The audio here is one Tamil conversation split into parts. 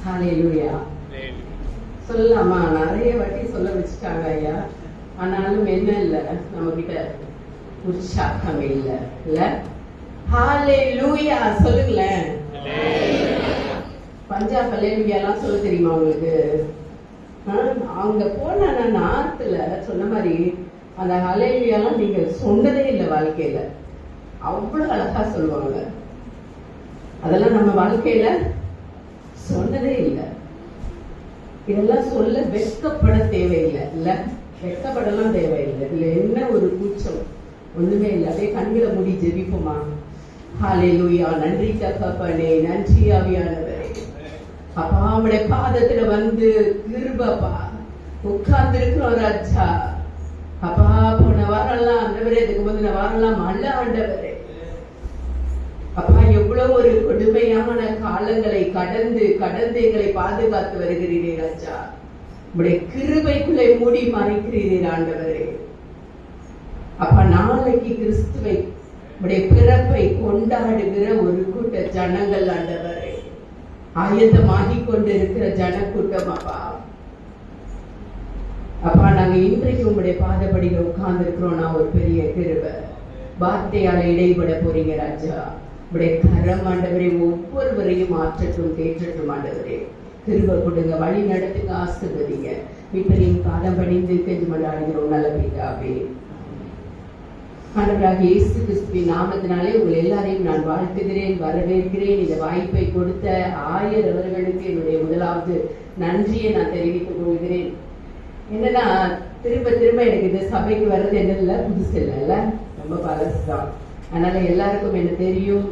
ஹல்லேலூயா. சொல்லலாமா? நிறைய வாட்டி சொல்ல வச்சுட்டாங்க ஐயா. ஆனாலும் என்ன இல்லை, நம்ம கிட்ட உற்சாகம் இல்லை இல்ல. ஹல்லேலூயா சொல்லுங்களேன். பஞ்சாப் ஹல்லேலூயா எல்லாம் சொல்ல தெரியுமா உங்களுக்கு? அங்க போன நார்த்ல சொன்ன மாதிரி அந்த ஹல்லேலூயா எல்லாம் நீங்க சொன்னதே இல்லை வாழ்க்கையில. அவ்வளவு அழகா சொல்லுவாங்க. அதெல்லாம் நம்ம வாழ்க்கையில சொன்னதே இல்லை. இதெல்லாம் சொல்ல வெட்கப்பட தேவையில்லை இல்ல. வெட்கப்படலாம் தேவையில்லை. இதுல என்ன ஒரு கூச்சம்? ஒண்ணுமே இல்லை. அப்படியே கண்களை மூடி ஜெபிப்போமா? ஹல்லேலூயா. நன்றி தகப்பனே, நன்றி ஆவியானவரே. அப்பா உம்முடைய பாதத்துல வந்து கிருபப்பா உட்கார்ந்து இருக்கிறோம் ராஜா. அப்பா போன வாரம்லாம் ஆண்டவரே, இதுக்கு முந்தின வாரம்லாம் மழை ஆண்டவரே. அப்பா எவ்வளவு ஒரு கொடுமையான காலங்களை கடந்து எங்களை பாதுகாத்து வருகிறீரே ராஜா. உடைய கிருபைக்குள்ளே மூடி மறைக்கிறீரே ஆண்டவரே. அப்பா நாளைக்கு கிறிஸ்துவை உடைய பிறப்பை கொண்டாடுகிற ஒரு கூட்ட ஜனங்கள் ஆண்டவரே, ஆயத்தமாகி கொண்டு இருக்கிற ஜனக்கூட்டம் அப்பா. அப்பா நாங்க இன்றைக்கு உங்களுடைய பாதப்படியில உட்கார்ந்து இருக்கிறோம். நான் ஒரு பெரிய கிருபை வார்த்தையால இடைபட போறீங்க ராஜா. உடைய கரம் ஆண்டவரே ஒவ்வொருவரையும் மாற்றட்டும், தேற்றட்டும் ஆண்டவரே. கிருபை கொடுங்க, வழி நடத்துங்க, ஆசீர்வதிங்க. மீட்பரின் பாதம் பணிந்து கெஞ்சி மன்றாடுகிறோம் நல்ல பிதாவே. ஆண்டவராக இயேசு கிறிஸ்துவின் நாமத்தினாலே உங்கள் எல்லாரையும் நான் வாழ்த்துகிறேன், வரவேற்கிறேன். இந்த வாய்ப்பை கொடுத்த ஆயர் அவர்களுக்கு என்னுடைய முதலாவது நன்றியை நான் தெரிவித்துக் கொள்கிறேன். என்னன்னா திரும்ப எனக்கு இந்த சபைக்கு வர்றது என்ன இல்லை, புதுசு இல்லைல்ல, ரொம்ப பழசுதான். அதனால எல்லாருக்கும் என்ன தெரியும்,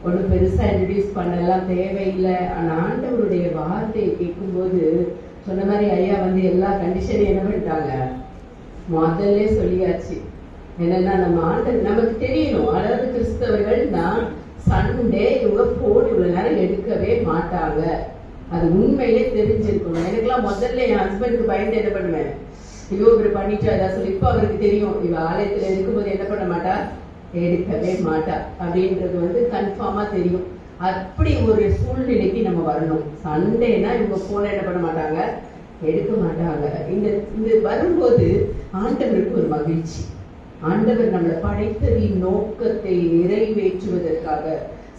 ஒன்றும் பெருசா இன்ட்ரடியூஸ் பண்ணலாம் தேவையில்லை. ஆனா ஆண்டவருடைய வார்த்தையை கேட்கும்போது சொன்ன மாதிரி ஐயா வந்து எல்லா கண்டிஷனையும் என்ன பண்ணிட்டாங்க, முதல்ல சொல்லியாச்சு. என்னன்னா நம்ம ஆண்டவர் நமக்கு தெரியணும். அதாவது கிறிஸ்தவர்கள் தான் சண்டே இவங்க போன் இவ்வளவு நேரம் எடுக்கவே மாட்டாங்க. அது உண்மையிலே தெரிஞ்சிருக்கணும். எனக்குலாம் முதல்ல என் ஹஸ்பண்டுக்கு பயந்து என்ன பண்ணுவேன், ஐயோ இவர் பண்ணிட்டு அதான் சொல்லி. இப்போ அவருக்கு தெரியும் இவ ஆலயத்துல இருக்கும்போது என்ன பண்ண மாட்டா, எடுக்கவே மாட்டா அப்படின்றது வந்து கன்ஃபார்மா தெரியும். அப்படி ஒரு சூழ்நிலைக்கு நம்ம வரணும். சண்டேனா இவங்க போன என்ன பண்ண மாட்டாங்க, எடுக்க மாட்டாங்க. இந்த வரும்போது ஆண்டவருக்கு ஒரு மகிழ்ச்சி. ஆண்டவர் நம்மளை படைத்ததின் நோக்கத்தை நிறைவேற்றுவதற்காக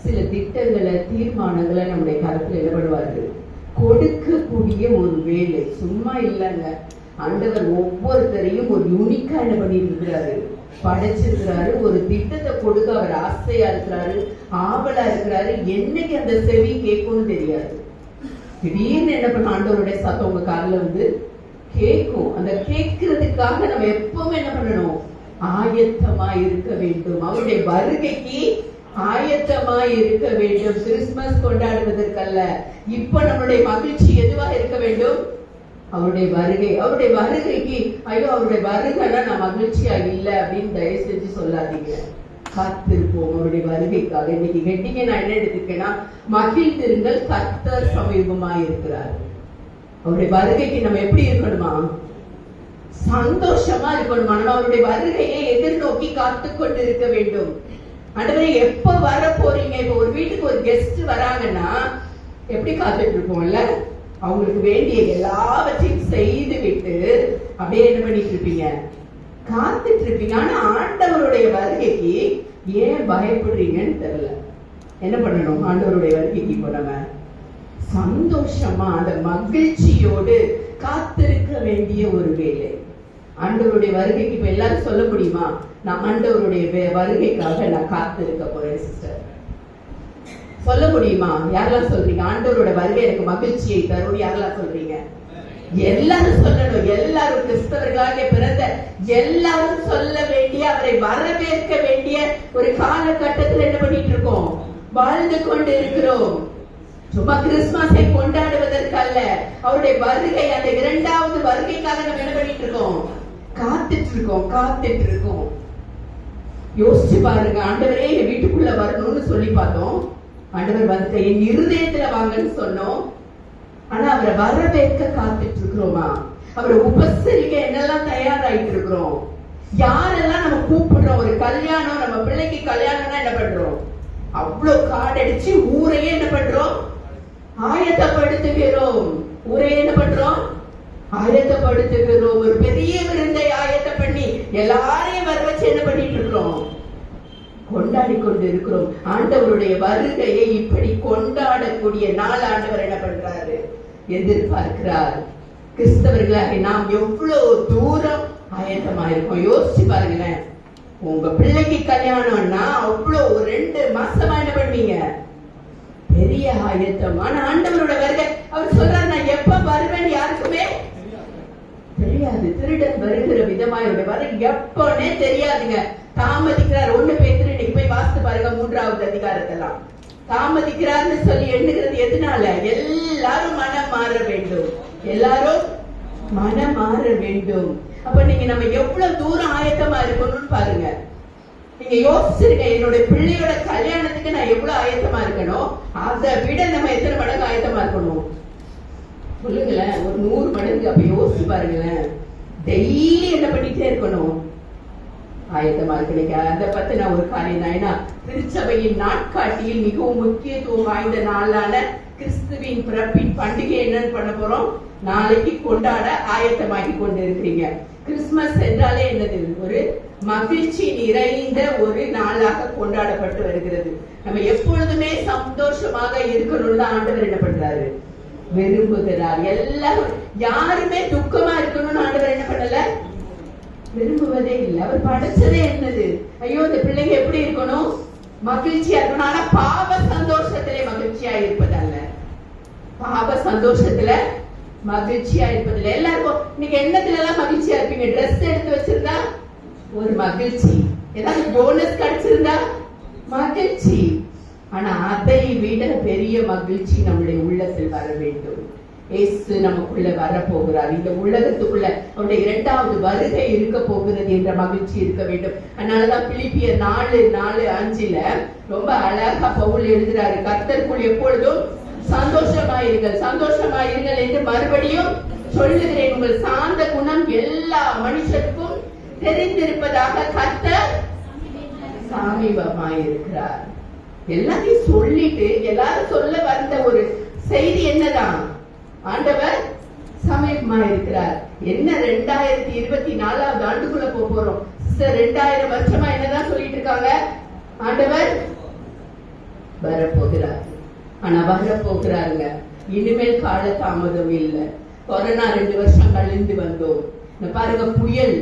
சில திட்டங்களை, தீர்மானங்களை நம்முடைய கருத்துல என்ன பண்ணுவார்கள், கொடுக்கக்கூடிய ஒரு வேலை. சும்மா இல்லைங்க. ஆண்டவர் ஒவ்வொருத்தரையும் ஒரு யூனிக்கா என்ன பண்ணிட்டு இருக்கிறாரு, படைச்சிருக்கிறாரு. ஒரு திட்டத்தை கொடுக்க அவர் ஆசையா இருக்கிறாரு, ஆவலா இருக்கிறாரு. என்னைக்கு அந்த செவி கேட்கும்னு தெரியாது. திடீர்னு என்ன பண்ண, ஆண்டவருடைய சத்தம் உங்க காதுல வந்து கேட்கும். அந்த கேட்கறதுக்காக நம்ம எப்பவுமே என்ன பண்ணணும், ஆயத்தமா இருக்க வேண்டும். அவருடைய வருகைக்கு ஆயத்தமா இருக்க வேண்டும். கிறிஸ்துமஸ் கொண்டாடுவதற்கல்ல. இப்ப நம்மளுடைய மகிழ்ச்சி எதுவா இருக்க வேண்டும், அவருடைய வருகை. அவருடைய வருகைக்கு ஐயோ அவருடைய வருகைனா நான் மகிழ்ச்சியா இல்லை அப்படின்னு தயவு செஞ்சு சொல்லாதீங்க. காத்திருப்போம் அவருடைய வருகைக்காக. இன்னைக்கு ஹெட்டிங்க நான் என்ன எடுத்துக்கேன்னா, மகிழ்ந்திருங்கள் கர்த்தர் சமீபமாய் இருக்கிறார். அவருடைய வருகைக்கு நம்ம எப்படி இருக்கணுமா, சந்தோஷமா இருக்கணுமா. நம்ம அவருடைய வருகையை எதிர்நோக்கி காத்து கொண்டு இருக்க வேண்டும். ஆண்டவரே எப்ப வர போறீங்க? இப்ப ஒரு வீட்டுக்கு ஒரு கெஸ்ட் வராங்கன்னா எப்படி காத்துட்டு இருப்போம்ல, அவங்களுக்கு வேண்டிய எல்லாவற்றையும் செய்து விட்டு அப்படியே என்ன பண்ணிட்டு இருப்பீங்க, காத்துட்டு இருப்பீங்க. ஆனா ஆண்டவருடைய வருகைக்கு ஏன் பயப்படுறீங்கன்னு தெரியல. என்ன பண்ணணும், ஆண்டவருடைய வருகைக்கு இப்போ நம்ம சந்தோஷமா அந்த மகிழ்ச்சியோடு காத்திருக்க வேண்டிய ஒரு வேலை. ஆண்டவருடைய வருகைக்கு இப்ப எல்லாரும் சொல்ல முடியுமா, நான் ஆண்டவருடைய வருகைக்காக நான் காத்திருக்க போறேன் சிஸ்டர், சொல்ல முடியுமா? யாரெல்லாம் சொல்றீங்க ஆண்டவரோட வருகை எனக்கு மகிழ்ச்சியை தரும்? யாரெல்லாம் சொல்றீங்க? எல்லாரும் சொல்லணும். எல்லாரும் கிறிஸ்தவர்களாக பிறந்த எல்லாரும் சொல்ல வேண்டிய, அவரை வரவேற்க வேண்டிய ஒரு காலகட்டத்தில் என்ன பண்ணிட்டு இருக்கோம், வாழ்ந்து கொண்டு இருக்கிறோம். சும்மா கிறிஸ்துமஸை கொண்டாடுவதற்கல்ல, அவருடைய வருகை, அந்த இரண்டாவது வருகைக்காக நம்ம என்ன பண்ணிட்டு இருக்கோம், காத்துட்டு இருக்கோம். யோசிச்சு பாருங்க. ஆண்டவரே என் வீட்டுக்குள்ள வரணும்னு சொல்லி பார்த்தோம். ஆண்டவர் வந்து என் இருதயத்துல வாங்கன்னு சொன்னோம். ஆனா அவரை வரவேற்க காத்துட்டு இருக்கிறோமா? அவரை உபசரிக்க என்னெல்லாம் தயாராயிட்டு இருக்கிறோம்? யாரெல்லாம் நம்ம கூப்பிடுறோம்? ஒரு கல்யாணம், நம்ம பிள்ளைக்கு கல்யாணம்னா என்ன பண்றோம், அவ்வளவு கார்டு அடிச்சு ஊரையே என்ன பண்றோம், ஆயத்தப்படுத்துகிறோம். ஊரே என்ன பண்றோம்? ஆயத்தப்படுத்துகிறோம். ஒரு பெரிய விருந்தை ஆயத்த பண்ணி எல்லாரையும் வர வச்சு என்ன பண்ணிட்டு இருக்கிறோம்? கொண்டாடி கொண்டு இருக்கிறோம். ஆண்டவருடைய வருகையை இப்படி கொண்டாடக்கூடிய நாள் ஆண்டவர் என்ன பண்றாரு? எதிர்பார்க்கிறார். கிறிஸ்தவர்களாக நாம் எவ்வளவு தூரம் ஆயத்தமா இருக்கோம் யோசிச்சு பாருங்களேன். உங்க பிள்ளைக்கு கல்யாணம்னா அவ்வளவு 2 மாசமா என்ன பண்ணுவீங்க? பெரிய ஆயத்தம். ஆனா ஆண்டவரோட வருகை அவர் சொல்றாரு, நான் எப்ப வருவேன் யாருக்குமே தெரியாது. திருடன் வருகிற விதமாய் வர எப்பனே தெரியாதுங்க. தாமதிக்கிறார். 1 பேதுரு இன்னைக்கு போய் வாசித்து பாருங்க 3வது அதிகாரத்தெல்லாம். தாமதிக்கிறார்னு சொல்லி எண்ணுகிறது எதனால? எல்லாரும் மனம் மாற வேண்டும். எல்லாரும் மனம் மாற வேண்டும். அப்ப நீங்க நம்ம எவ்வளவு தூரம் ஆயத்தமா இருக்கணும்னு பாருங்க. நீங்க யோசிச்சிருக்க, என்னோட பிள்ளையோட கல்யாணத்துக்கு நான் எவ்வளவு ஆயத்தமா இருக்கணும், அதை விட நம்ம எத்தனை மடங்கு ஆயத்தமா இருக்கணும் சொல்லுங்களேன்? ஒரு 100 மடங்கு. அப்ப யோசிச்சு பாருங்களேன். டெய்லி என்ன பண்ணிட்டே இருக்கணும்? ஆயத்தமா இருக்கு. அதை பத்தி நான் ஒரு காரியம் தான். ஏன்னா திருச்சபையின் நாட்காட்டியில் மிகவும் முக்கியத்துவம் வாய்ந்த நாளான கிறிஸ்துவின் பிறப்பின் பண்டிகை என்னன்னு பண்ண போறோம்? நாளைக்கு கொண்டாட ஆயத்தமாகி கொண்டு இருக்கிறீங்க. கிறிஸ்துமஸ் என்றாலே என்னது? ஒரு மகிழ்ச்சி நிறைந்த ஒரு நாளாக கொண்டாடப்பட்டு வருகிறது. நம்ம எப்பொழுதுமே சந்தோஷமாக இருக்கணும்னு தான் ஆண்டவர் என்ன பண்றாரு? விரும்புகிறார். எல்லாரும் யாருமே துக்கமா இருக்கணும்னு ஆண்டவர் என்ன பண்ணல? விரும்புவதே இல்லை. அவர் படைச்சதே என்னது? ஐயோ இந்த பிள்ளைங்க எப்படி இருக்கணும்? மகிழ்ச்சியா இருக்கணும். ஆனா பாவ சந்தோஷத்திலே மகிழ்ச்சியா இருப்பதல்ல. பாவ சந்தோஷத்துல மகிழ்ச்சியா இருப்பதில்லை. எல்லாருக்கும் நீங்க என்னத்துல எல்லாம் மகிழ்ச்சியா இருப்பீங்க? ட்ரெஸ் எடுத்து வச்சிருந்தா ஒரு மகிழ்ச்சி, ஏதாவது போனஸ் கிடைச்சிருந்தா மகிழ்ச்சி. ஆனா அதை விட பெரிய மகிழ்ச்சி நம்முடைய உள்ளத்தில் வர வேண்டும். இயேசு நமக்குள்ள வரப்போகிறார். இந்த உலகத்துக்குள்ள அவருடைய 2வது வருகை இருக்க போகிறது என்ற மகிழ்ச்சி இருக்க வேண்டும். அதனாலதான் பிலிப்பியர் 4:4-5 ரொம்ப அழகா பவுல் எழுதுறாரு, கர்த்தருக்குள் எப்பொழுதும் சந்தோஷமாயிருங்கள், சந்தோஷமாயிருங்கள் என்று மறுபடியும் சொல்லுகிறேன். உங்கள் சாந்த குணம் எல்லா மனுஷருக்கும் தெரிந்திருப்பதாக கர்த்தர் சமீபமாயிருக்கிறார். எல்லாத்தையும் சொல்லிட்டு எல்லாரும் சொல்ல வந்த ஒரு செய்தி என்னதான்? ஆண்டவர் சமீபமா இருக்கிறார். என்ன 2024வது ஆண்டுக்குள்ள போறோம். 2000 வருஷமா என்னதான் சொல்லிட்டு இருக்காங்க? ஆண்டவர் வரப்போகிறார். ஆனா வரப்போகிறாருங்க. இனிமேல் கால தாமதம் இல்லை. கொரோனா 2 வருஷம் கழிந்து வந்தோம். பாருங்க, புயல்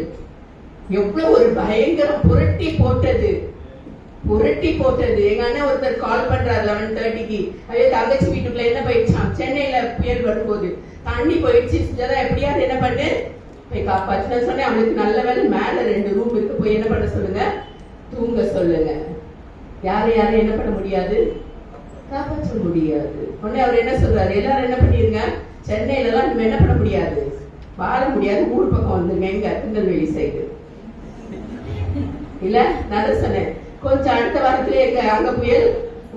எவ்வளவு ஒரு பயங்கரம் புரட்டி போட்டது. எங்க அண்ணன் ஒருத்தர் கால் பண்றாரு 11:30க்கு. அதே தங்கச்சி வீட்டுக்குள்ள என்ன போயிடுச்சான்? சென்னையில புயல் வரும்போது தண்ணி போயிடுச்சு. எப்படியாவது என்ன பண்ணு போய் காப்பாற்ற சொன்னேன். அவனுக்கு நல்ல வேலை மேல 2 ரூம் இருக்கு. போய் என்ன பண்ண சொல்லுங்க? தூங்க சொல்லுங்க. யாரும் என்ன பண்ண முடியாது? காப்பாற்ற முடியாது. உடனே அவர் என்ன சொல்றாரு? எல்லாரும் என்ன பண்ணிருங்க, சென்னையில எல்லாம் நம்ம என்ன பண்ண முடியாது, வாழ முடியாது, ஊர் பக்கம் வந்துருங்க. எங்க திருநெல்வேலி சைடு இல்ல நான் சொன்னேன். கொஞ்சம் அடுத்த வாரத்திலே அங்க புயல்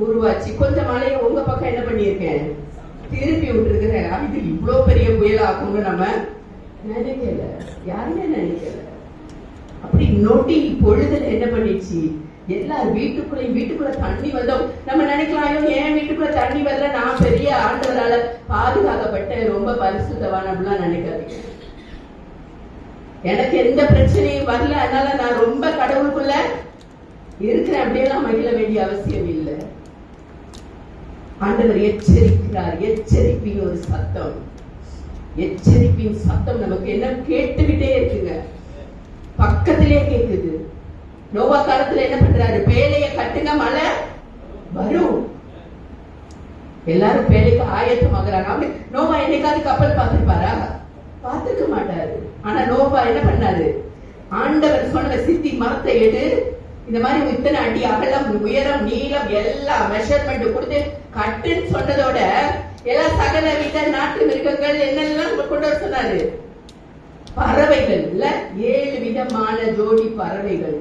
உருவாச்சு. கொஞ்சம் மழையை உங்க பக்கம் என்ன பண்ணியிருக்கேன், திருப்பி விட்டுருக்கிறேன். இது இவ்வளவு பெரிய புயல் ஆகும்னு நம்ம நினைக்கல, யாருமே நினைக்கல. அப்படி நொடி பொழுதுல என்ன பண்ணிச்சு, எல்லாரும் வீட்டுக்குள்ள தண்ணி வந்தோம். நம்ம நினைக்கலாம், ஏன் வீட்டுக்குள்ள தண்ணி வரல, நான் பெரிய ஆண்டவரால பாதுகாக்கப்பட்ட ரொம்ப பரிசுத்தவான் அப்படிலாம் நினைக்காதீங்க. எனக்கு எந்த பிரச்சனையும் வரல, அதனால நான் ரொம்ப கடவுளுக்குள்ள இருக்கிறேன் அப்படியெல்லாம் மகிழ வேண்டிய அவசியம் இல்லை. ஆண்டவர் எச்சரிக்கிறார். எச்சரிப்பின் ஒரு சத்தம், எச்சரிப்பின் சத்தம் நமக்கு என்ன கேட்டுக்கிட்டே இருக்குங்க, பக்கத்திலே கேக்குது. நோவா காலத்துல என்ன பண்றாரு, பேழைய கட்டுங்க, மழை வரும். எல்லாரும் பேழைக்கு ஆயத்தமாகறாங்க. அப்படி நோவா என்னைக்காவது கப்பல் பார்த்திருப்பாரா? பார்த்திருக்க மாட்டாரு. ஆனா நோவா என்ன பண்ணாரு, ஆண்டவர் சொன்ன சித்தி மரத்தை எடு, இந்த மாதிரி இத்தனை அடி அகலம் உயரம் நீளம் எல்லா மெஷர்மெண்ட் கொடுத்து கட்டுன்னு சொன்னதோட எல்லா சகல வித நாட்டு மிருகங்கள் என்னெல்லாம் கொண்டு வர சொன்னாரு. பறவைகள் இல்ல, 7 விதமான ஜோடி பறவைகள்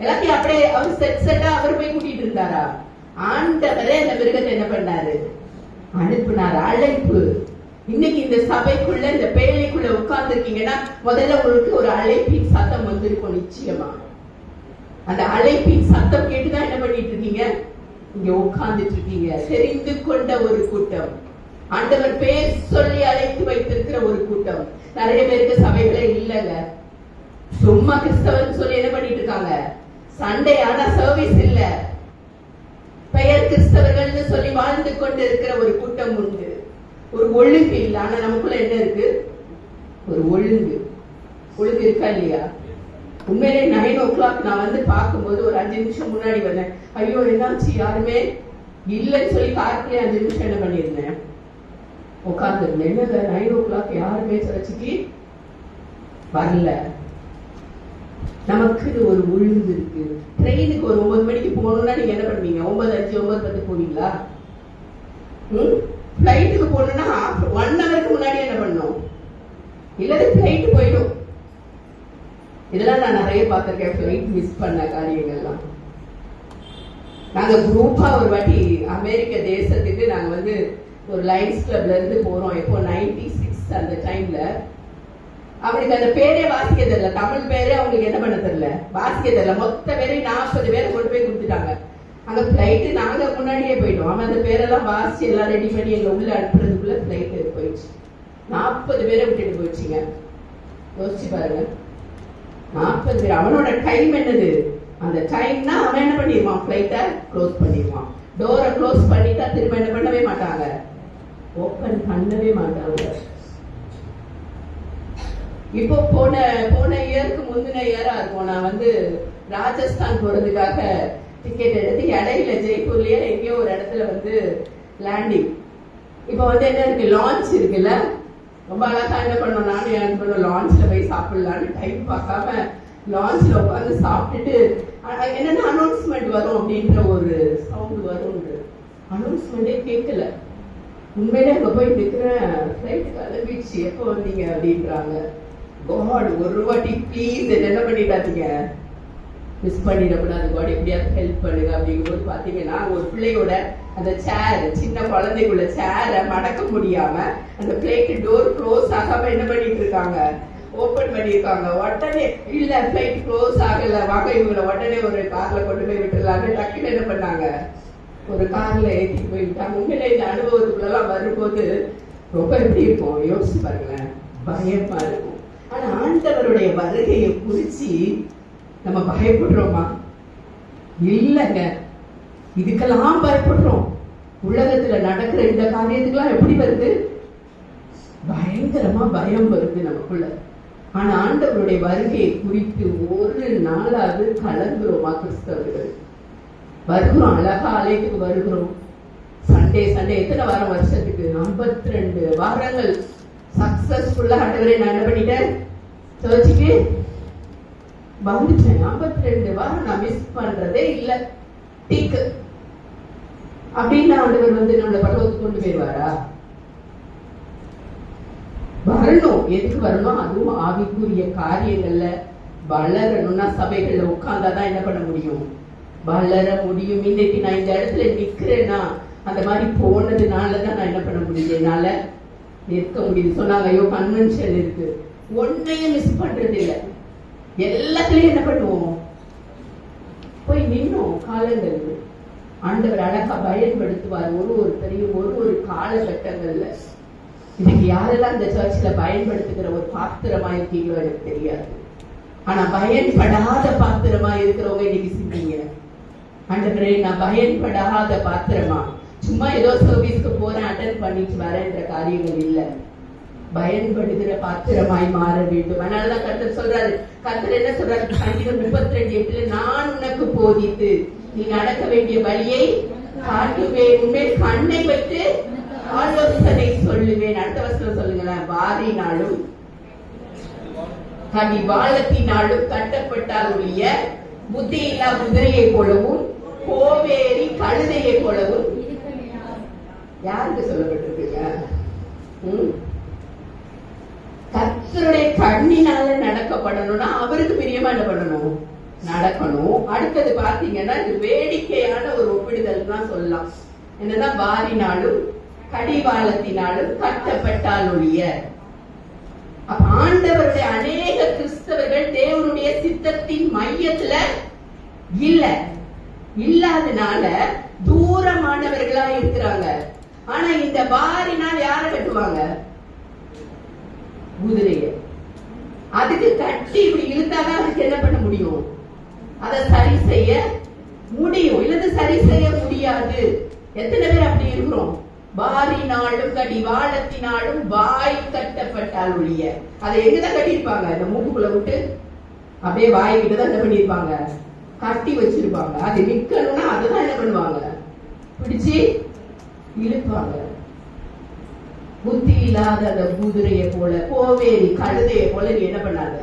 எல்லாத்தையும் அப்படியே அவர் செட்டா அவர் போய் கூட்டிட்டு இருந்தாரா? ஆண்டவரே அந்த மிருகத்தை என்ன பண்ணாரு, அனுப்புனார். அழைப்பு. இன்னைக்கு இந்த சபைக்குள்ள இந்த பேழைக்குள்ள உட்கார்ந்து இருக்கீங்கன்னா முதல்ல உங்களுக்கு ஒரு அழைப்பின் சத்தம் வந்திருக்கும் நிச்சயமா. அந்த அழைப்பின் சத்தம் கேட்டுதான் என்ன பண்ணிட்டு இருக்கீங்க, இங்க உட்கார்ந்துட்டு இருக்கீங்க. தெரிந்து கொண்ட ஒரு கூட்டம், ஆண்டவர் பேர் சொல்லி அழைத்து வைத்திருக்கிற ஒரு கூட்டம். நிறைய பேருக்கு சபைகளே இல்லைங்க. சும்மா கிறிஸ்தவன் சொல்லி என்ன பண்ணிட்டு இருக்காங்க? சண்டே ஆனா சர்வீஸ் இல்ல, பெயர் கிறிஸ்தவர்கள் சொல்லி வாழ்ந்து கொண்டு இருக்கிற ஒரு கூட்டம் உண்டு. ஒரு ஒழுங்கு இல்லை. ஆனா நமக்குள்ள என்ன இருக்கு? ஒரு ஒழுங்கு இருக்கா இல்லையா? உண்மையிலே 9 o'clock நான் வந்து பார்க்கும்போது ஒரு 5 நிமிஷம் முன்னாடி வந்தேன். ஐயோ என்னாச்சு, யாருமே இல்லைன்னு சொல்லி கார்க்குள்ளே 5 நிமிஷம் என்ன பண்ணியிருந்தேன், உட்கார்ந்துருந்தேன். என்னங்க 9 o'clock யாருமே சர்ச்சுக்கு வரல. நமக்கு ஒரு ஒழுங்கு இருக்கு. ட்ரெயினுக்கு ஒரு 9 மணிக்கு போகணும்னா நீங்க என்ன பண்ணுவீங்க? 9:05 9:10 போவீங்களா? ஃபிளைட்டுக்கு போகணும்னா 1 ஹவருக்கு முன்னாடி என்ன பண்ணணும்? இல்லாத ஃபிளைட் போயிடும். இதெல்லாம் நான் நிறைய பார்த்திருக்கேன், ஃபிளைட் மிஸ் பண்ண காரியங்கள்லாம். நாங்க குரூப்பா ஒரு வாட்டி அமெரிக்க தேசத்துக்கு நாங்க வந்து ஒரு லைன்ஸ் கிளப்ல இருந்து போறோம். எப்போ 96 அந்த டைம்ல. அவனுக்கு அந்த பேரே வாசிக்க தெரியல, தமிழ் பேரே அவங்களுக்கு என்ன பண்ண தெரியல, வாசிக்க தெரியல. மொத்த பேரை 40 பேரை கொண்டு போய் கொடுத்துட்டாங்க. அங்க பிளைட்டு நாங்க முன்னாடியே போயிட்டோம். அவன் அந்த பேரெல்லாம் வாசிச்சு எல்லாம் ரெடி பண்ணி எங்க உள்ள அனுப்புறதுக்குள்ள பிளைட் போயிடுச்சு. 40 பேரை விட்டுட்டு போயிடுச்சுங்க. யோசிச்சு பாருங்க, 40 பேர். அவனோட டைம் என்னது? அந்த டைம்னா அவன் என்ன பண்ணிடுவான்? பிளைட்டை க்ளோஸ் பண்ணிடுவான். டோரை க்ளோஸ் பண்ணிட்டா திரும்ப என்ன பண்ணவே மாட்டாங்க, ஓப்பன் பண்ணவே மாட்டாங்க. இப்போ போன இயருக்கு முந்தின இயரா இருக்கும், நான் வந்து ராஜஸ்தான் போறதுக்காக டிக்கெட் எடுத்து இடையில ஜெய்ப்பூர்லயே எங்கேயோ ஒரு இடத்துல வந்து லேண்டிங். இப்போ வந்து என்ன இருக்கு, லான்ச் இருக்குல்ல. ரொம்ப அழகா என்ன பண்ணோம், நானும் என்ன பண்ணோம், லான்ச்ல போய் சாப்பிடலான்னு டைம் பார்க்காம லான்ச்ல உட்காந்து சாப்பிட்டுட்டு என்னன்னா அனௌன்ஸ்மெண்ட் வரும் அப்படின்ற ஒரு சவுண்ட் வரும். அனௌன்ஸ்மெண்டே கேட்கல. உண்மையிலே அங்க போய் நிற்கிறேன், ஃபிளைட் கிளம்பிடுச்சு, எப்போ வந்தீங்க அப்படின்றாங்க. காட், ஒரு வாட்டி ப்ளீஸ் என்ன பண்ணிட்டாதீங்க, மிஸ் பண்ணிடக்கூடாது. காட் எப்படியாவது ஹெல்ப் பண்ணுங்க. அப்படிங்கும்போது பாத்தீங்கன்னா ஒரு பிள்ளையோட அந்த சேர், சின்ன குழந்தைக்குள்ள சேரை மடக்க முடியாம அந்த பிளைட் டோர் க்ளோஸ் ஆகாம என்ன பண்ணிட்டு இருக்காங்க, ஓபன் பண்ணிருக்காங்க. உடனே இல்ல பிளைட் க்ளோஸ் ஆகல, வாங்க இவங்களை உடனே ஒரு கார்ல கொண்டு போய் விட்டுலான்னு டக்குன்னு என்ன பண்ணாங்க, ஒரு கார்ல ஏற்றிட்டு போயிட்டாங்க. உண்மையில இந்த அனுபவத்துக்குள்ளெல்லாம் வரும்போது ரொம்ப எப்படி இருக்கும் யோசிச்சு பாருங்களேன், பயமா இருக்கும். ஆனா ஆண்டவருடைய வருகையை குறிச்சு நம்ம பயப்படுறோமா? இல்லைங்க, இதுக்கெல்லாம் பயப்படுறோம். உலகத்துல நடக்கிற இந்த காரியத்துக்கெல்லாம் எப்படி வருது, பயங்கரமா பயம் வருது நமக்குள்ள. ஆனா ஆண்டவருடைய வருகையை குறித்து ஒரு நாளாவது கலந்துருவோமா? கிறிஸ்தவர்கள் வருகிறோம், அழகா ஆலயத்துக்கு வருகிறோம். சண்டே எத்தனை வாரம் வருஷத்துக்கு? 52 வாரங்கள் சக்சஸ்ஃபுல்லா ஆண்டவரே நான் என்ன பண்ணிட்டேன், சர்ச்சுக்கு வந்துட்டேன். 52 வாரம் நான் மிஸ் பண்றதே இல்ல. டீக்கு அப்படின்னு ஆண்டவர் வந்து நம்மளை பரவத்துக்கு கொண்டு போயிடுவாரா? வரணும். எதுக்கு வரணும்? அதுவும் ஆவிக்குரிய காரியங்கள்ல வளரணும்னா சபைகள்ல உட்கார்ந்தாதான் என்ன பண்ண முடியும், வளர முடியும். இன்னைக்கு நான் இந்த இடத்துல நிக்கிறேன்னா அந்த மாதிரி போனதுனாலதான் நான் என்ன பண்ண முடியும், என்னால நிற்க முடியுது. சொன்னாங்க, ஐயோ கன்வென்ஷன் இருக்கு, ஒன்னையும் மிஸ் பண்றது இல்லை. எல்லாத்துலயும் என்ன பண்ணுவோம், போய் நின்னோம். காலங்கள் ஆண்டவர் அழகா பயன்படுத்துவார் ஒருத்தரையும் ஒரு காலகட்டங்கள்ல. இன்னைக்கு யாரெல்லாம் இந்த சர்ச்ல பயன்படுத்துகிற ஒரு பாத்திரமா இருக்கீங்களோ எனக்கு தெரியாது. ஆனா பயன்படாத பாத்திரமா இருக்கிறவங்க இன்னைக்கு சிந்திங்க, ஆண்டவரே நான் பயன்படாத பாத்திரமா, சும்மா ஏதோ சர்வீஸ்க்கு போறேன் அட்டென்ட் பண்ணிட்டு வரேன்ற காரியங்கள் இல்ல, பயன்படுகிற பாத்திரமாய் மாற வேண்டும். அதனாலதான் கர்த்தர் சொல்றாரு, கர்த்தர் என்ன சொல்றாரு, சங்கீதம் 32:8, நான் உனக்கு போதித்து நீ நடக்க வேண்டிய வழியை காட்டுவேன், உண்மையில் கண்ணை வைத்து ஆலோசனை சொல்லுவேன். அடுத்த வசனம் சொல்லுங்களேன், வாரினாலும் கடிவாளத்தினாலும் கட்டப்பட்டால் ஒழிய புத்தி இல்லா குதிரையை போலவும் கோவேரி கழுதையை போலவும். யாருக்கு சொல்லப்பட்டிருக்குங்க? கர்த்தருடைய கண்ணினால நடக்கப்படணும்னா அவருக்கு பிரியமா என்ன பண்ணணும், நடக்கணும். அடுத்தது பாத்தீங்கன்னா இது வேடிக்கையான ஒரு ஒப்பிடுதல் தான் சொல்லலாம். என்னன்னா வாரினாலும் கடிவாளத்தினாலும் கட்டப்பட்டால் ஒழிய. அப்ப ஆண்டவருடைய அநேக கிறிஸ்தவர்கள் தேவனுடைய சித்தத்தின் மையத்துல இல்லாதனால தூரமானவர்களா இருக்கிறாங்க. ஆனா இந்த பாரினால் யார கட்டுவாங்க? குதிரைய. அதுக்கு கட்டி இப்படி இழுத்தாதான் அதுக்கு என்ன பண்ண முடியும்? அதை சரி செய்ய முடியும், இல்லது சரி செய்ய முடியாது. எத்தனை பேர் அப்படி இருக்கிறோம்? பாரினாலும் கடிவாளத்தினாலும் வாய் கட்டப்பட்டால் ஒழிய. அதை எங்கதான் கட்டியிருப்பாங்க? இந்த மூக்குக்குள்ள விட்டு அப்படியே வாய்கிட்ட தான் என்ன பண்ணிருப்பாங்க? கட்டி வச்சிருப்பாங்க. அது நிக்கணும்னா அதுதான் என்ன பண்ணுவாங்க? பிடிச்சு இழுப்பாங்க. புத்தி இல்லாத அந்த குதிரைய போல, கோவேரி கழுதைய போல நீ என்ன பண்ணாத,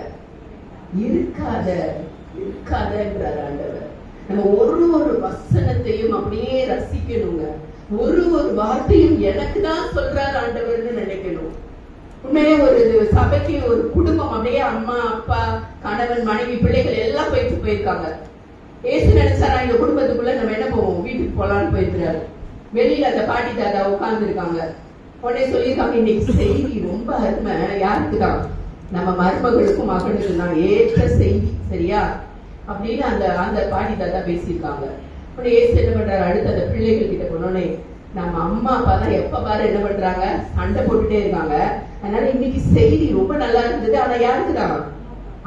இருக்காத இருக்காதன்றார் ஆண்டவர். நம்ம ஒரு வசனத்தையும் அப்படியே ரசிக்கணுங்க. ஒரு வார்த்தையும் எனக்கு தான் சொல்றாரு ஆண்டவர்னு நினைக்கணும். உண்மையே ஒரு சபைக்கு ஒரு குடும்பம் அப்படியே அம்மா அப்பா கணவன் மனைவி பிள்ளைகள் எல்லாம் போயிருக்காங்க. ஏசு நினைச்சாரா இந்த குடும்பத்துக்குள்ள நம்ம என்ன போவோம்? வீட்டுக்கு போலான்னு போயிருக்கிறாரு. வெளியில அந்த பாட்டி தாத்தா உட்கார்ந்து இருக்காங்க. உடனே சொல்லியிருக்காங்க, இன்னைக்கு செய்தி ரொம்ப அருமை. யாருக்குதான்? நம்ம மருமகளுக்கும் மகனுக்கும் தான் ஏற்ற செய்தி, சரியா அப்படின்னு அந்த பாட்டி தாத்தா பேசியிருக்காங்க. உடனே ஏசு என்ன பண்றாரு? அடுத்து அந்த பிள்ளைகள் கிட்ட போனோடனே, நம்ம அம்மா அப்பா தான் எப்ப பாரு என்ன பண்றாங்க? சண்டை போட்டுட்டே இருக்காங்க. அதனால இன்னைக்கு செய்தி ரொம்ப நல்லா இருந்தது. ஆனா யாருக்குதான்?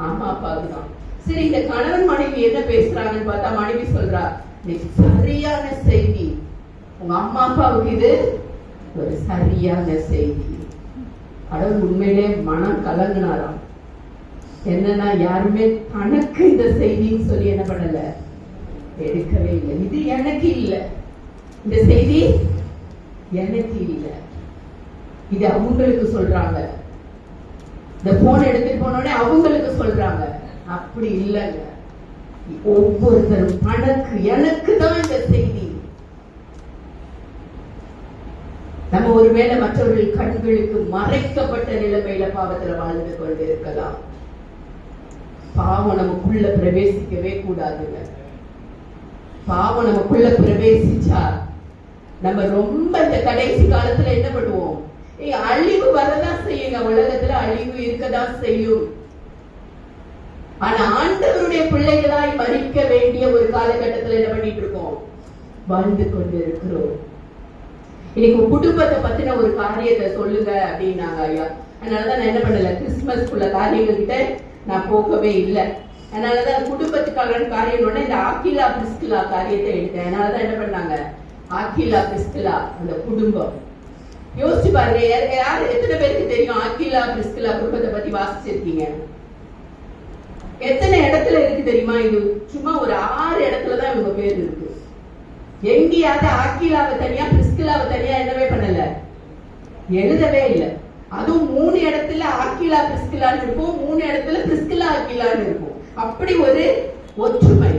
அம்மா அப்பாவுக்கு தான். சரி, இந்த கணவன் மனைவி என்ன பேசுறாங்கன்னு பார்த்தா மனைவி சொல்றா, இன்னைக்கு சரியான செய்தி, உங்க அம்மா அப்பாவுக்கு இது ஒரு சரியான செய்தி. கடவுள் உண்மையிலே மனம் கலங்கினாராம். என்னன்னா யாருமே தனக்கு இந்த செய்தின்னு சொல்லி என்ன பண்ணல, எடுக்கவே இல்லை. இது எனக்கு இல்லை, இந்த செய்தி எனக்கு இல்லை, இது அவங்களுக்கு சொல்றாங்க. இந்த போன் எடுத்துட்டு போனோடனே அவங்களுக்கு சொல்றாங்க. அப்படி இல்லைங்க, ஒவ்வொருத்தரும் தனக்கு எனக்கு தான் இந்த செய்தி. நம்ம ஒருவேளை மற்றவர்கள் கண்களுக்கு மறைக்கப்பட்ட நிலைமையில பாவத்துல வாழ்ந்து கொண்டு இருக்கலாம். பாவம் நமக்குள்ள பிரவேசிக்கவே கூடாதுங்க. பாவம் நமக்குள்ள பிரவேசிச்சா நம்ம ரொம்ப இந்த கடைசி காலத்துல என்ன பண்ணுவோம்? அழிவு வரதான் செய்யுங்க. உலகத்துல அழிவு இருக்கதான் செய்யும். ஆனா ஆண்டவருடைய பிள்ளைகளாய் மறிக்க வேண்டிய ஒரு காலகட்டத்துல என்ன பண்ணிட்டு இருக்கோம்? வாழ்ந்து கொண்டு இருக்கிறோம். இன்னைக்கு குடும்பத்தை பத்தின ஒரு காரியத்தை சொல்லுங்க அப்படின்னாங்க ஐயா. அதனாலதான் நான் என்ன பண்ணல, கிறிஸ்துமஸ்க்குள்ள காரியங்கள் கிட்ட நான் போகவே இல்லை. அதனாலதான் குடும்பத்துக்கான காரியம் இந்த ஆக்கிலா பிரிஸ்கிலா காரியத்தை எடுத்தேன். அதனாலதான் என்ன பண்ணாங்க, ஆக்கிலா பிரிஸ்கிலா அந்த குடும்பம். யோசிச்சு பாருங்க, யாரு எத்தனை பேருக்கு தெரியும் ஆக்கிலா பிரிஸ்கிலா குடும்பத்தை பத்தி வாசிச்சிருக்கீங்க? எத்தனை இடத்துல இருக்கு தெரியுமா? இது சும்மா ஒரு 6 இடத்துலதான் இவங்க பேர் இருக்கு. எங்கேயாவது ஆக்கிலாவை தனியா பிரிஸ்கிலாவை தனியா என்னவே பண்ணல, எழுதவே இல்லை. அதுவும் 3 இடத்துல ஆக்கிலா பிரிஸ்கிலான்னு இருக்கும், 3 இடத்துல பிரிஸ்கிலா ஆக்கிலான்னு இருக்கும். அப்படி ஒரு ஒற்றுமை,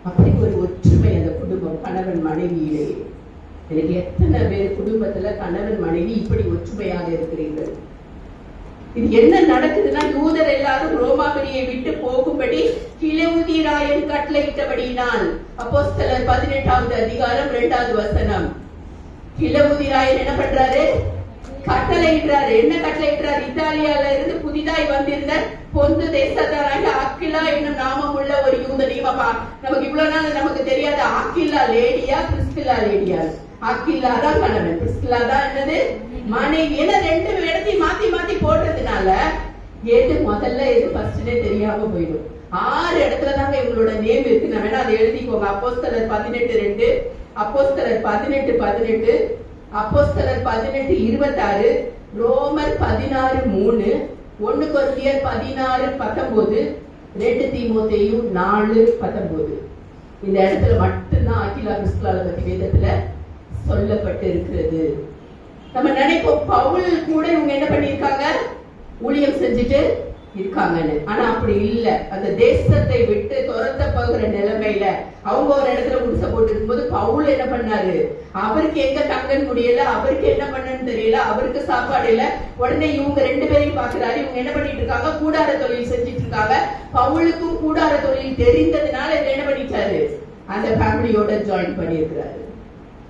அப்படி ஒரு ஒற்றுமை அந்த குடும்பம், கணவன் மனைவியிலேயே. எனக்கு எத்தனை பேர் குடும்பத்துல கணவன் மனைவி இப்படி ஒற்றுமையாக இருக்கிறீர்கள்? இது என்ன நடக்குதுன்னா, யூதர் எல்லாரும் ரோமாபுரியை விட்டு போகும்படி கிலவுதிராயன் கட்டளையிட்டபடியினால். அப்போஸ்தலர் 18வது அதிகாரம் 2வது வசனம். கிலவுதிராயன் என்ன பண்றாரு? கட்டளையிடுறாரு. என்ன கட்டளையிடுறாரு? இத்தாலியால இருந்து புதிதாய் வந்திருந்த பொந்து தேசத்தாராக ஆக்கிலா என்னும் நாமம் உள்ள ஒரு யூதனையும். நமக்கு இவ்வளவு நாள் நமக்கு தெரியாது ஆக்கிலா லேடியா பிரிஸ்கிலா லேடியா. ஆக்கிலா தான் கணவன், பிரிஸ்கிலா தான் என்னது மனைவி. ஏன்னா 2 இடத்தையும் மாத்தி மாத்தி போடுறதுனால எது முதல்ல எது ஃபர்ஸ்ட்னே தெரியாம போயிடும். 6 இடத்துல தாங்க இவங்களோட நேம் இருக்கு. நான் வேணா அதை எழுதிக்கோங்க. அப்போஸ்தலர் 18:2, அப்போஸ்தலர் 18:18, அப்போஸ்தலர் 18:26, ரோமர் 16:3, 1 கொரிந்தியர் 16:19, 2 தீமோத்தேயு 4:19. இந்த இடத்துல மட்டும்தான் ஆக்கிலா பிரிஸ்கிலாவை பத்தி வேதத்துல சொல்லப்பட்டு இருக்கிறது. நம்ம நினைப்போம் பவுல் கூட இவங்க என்ன பண்ணிருக்காங்க, ஊழியம் செஞ்சுட்டு இருக்காங்கன்னு. ஆனா அப்படி இல்ல. அந்த தேசத்தை விட்டு துரத்த போகிற நிலைமையில அவங்க ஒரு இடத்துல குடிசை போட்டு இருக்கும்போது பவுல் என்ன பண்ணாரு, அவருக்கு எங்க தங்கன்னு முடியல, அவருக்கு என்ன பண்ணன்னு தெரியல, அவருக்கு சாப்பாடு இல்ல. உடனே இவங்க 2 பேரையும் பாக்குறாரு. இவங்க என்ன பண்ணிட்டு இருக்காங்க, கூடார தொழில் செஞ்சிட்டு இருக்காங்க. பவுலுக்கும் கூடார தொழில் தெரிந்ததுனால என்ன பண்ணிட்டாரு, அந்த ஃபேமிலியோட ஜாயின் பண்ணி இருக்கிறாரு.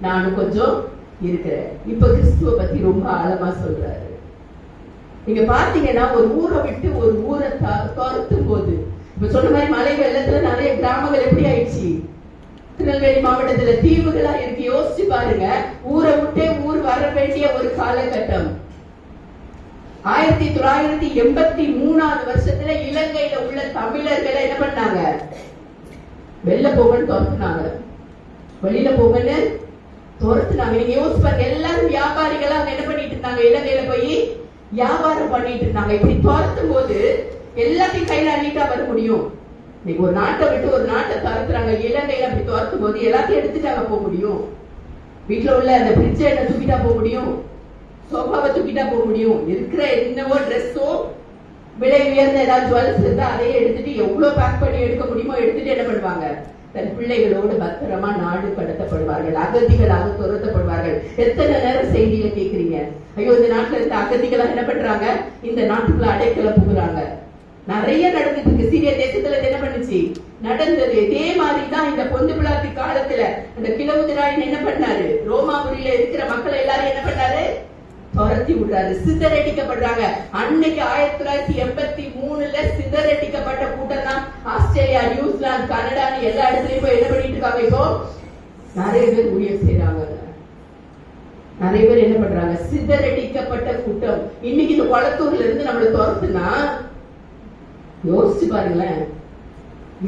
நானும் கொஞ்சம் இருக்கிறேன். இப்ப கிறிஸ்துவ பத்தி ரொம்ப ஆழமா சொல்றாரு. நீங்க பாத்தீங்கன்னா ஒரு ஊரை விட்டு ஒரு ஊரை துரத்தும் போது, இப்ப சொன்ன மாதிரி மழை வெள்ளத்துல நிறைய கிராமங்கள் எப்படி ஆயிடுச்சு, திருநெல்வேலி மாவட்டத்துல தீவுகளா இருக்கு. யோசிச்சு பாருங்க, ஊரை விட்டே ஊர் வர வேண்டிய ஒரு காலகட்டம். 1983 வருஷத்துல இலங்கையில உள்ள தமிழர்களை என்ன பண்ணாங்க? வெளில போகன்னு துரத்துனாங்க. வெளியில போகன்னு துரத்துனாங்க. நீங்க யோசிச்சு பாருங்க, எல்லாரும் வியாபாரிகளா என்ன பண்ணிட்டு இருந்தாங்க? இலங்கையில போய் வியாபாரம் பண்ணிட்டு இருந்தாங்க. இப்படி துரத்தும் போது எல்லாத்தையும் கையில அள்ளிட்டா வர முடியும்? நீங்க ஒரு நாட்டை விட்டு ஒரு நாட்டை துரத்துறாங்க. இலங்கையில அப்படி துரத்தும் போது எல்லாத்தையும் எடுத்துட்டாங்க போக முடியும்? வீட்டுல உள்ள அந்த பிரிட்ஜை என்ன தூக்கிட்டா போக முடியும்? சோஃபாவை தூக்கிட்டா போக முடியும்? இருக்கிற என்னவோ ட்ரெஸ்ஸோ விலை உயர்ந்த ஏதாவது ஜுவல்ஸ் இருந்தா அதையே எடுத்துட்டு எவ்வளவு பேக் பண்ணி எடுக்க முடியுமோ எடுத்துட்டு என்ன பண்ணுவாங்க? தன் பிள்ளைகளோடு பத்திரமா நாடு கடத்தப்படுவார்கள், அகதிகளாக துரத்தப்படுவார்கள். எத்தனை நேரம் செய்தியில கேக்குறீங்க, ஐயோ இந்த நாட்டுல இருந்த அகதிகளா என்ன பண்றாங்க, இந்த நாட்டுக்குள்ள அடைக்கல புகுறாங்க. நிறைய நடந்துட்டு இருக்கு. சீரிய தேசத்துல என்ன பண்ணுச்சு? நடந்தது. இதே மாதிரிதான் இந்த பொந்து பிளாத்தி காலத்துல அந்த கிளவுதிராயன் என்ன பண்ணாரு? ரோமாபுரியில இருக்கிற மக்களை எல்லாரும் என்ன பண்ணாரு? துரத்தி விடுறாரு, சிதறடிக்கப்படுறாங்க. அன்னைக்கு 1983 சிதறடிக்கப்பட்ட கூட்டம் தான் ஆஸ்திரேலியா, நியூசிலாந்து, கனடான்னு எல்லா இடத்துலயும் போய் என்ன பண்ணிட்டு இருக்காங்க? இப்போ நிறைய பேர் ஊழியம் செய்யறாங்க. நிறைய பேர் என்ன பண்றாங்க? சிதறடிக்கப்பட்ட கூட்டம். இன்னைக்கு இந்த குளத்தூர்ல இருந்து நம்மள துரத்துனா யோசிச்சு பாருங்களேன்,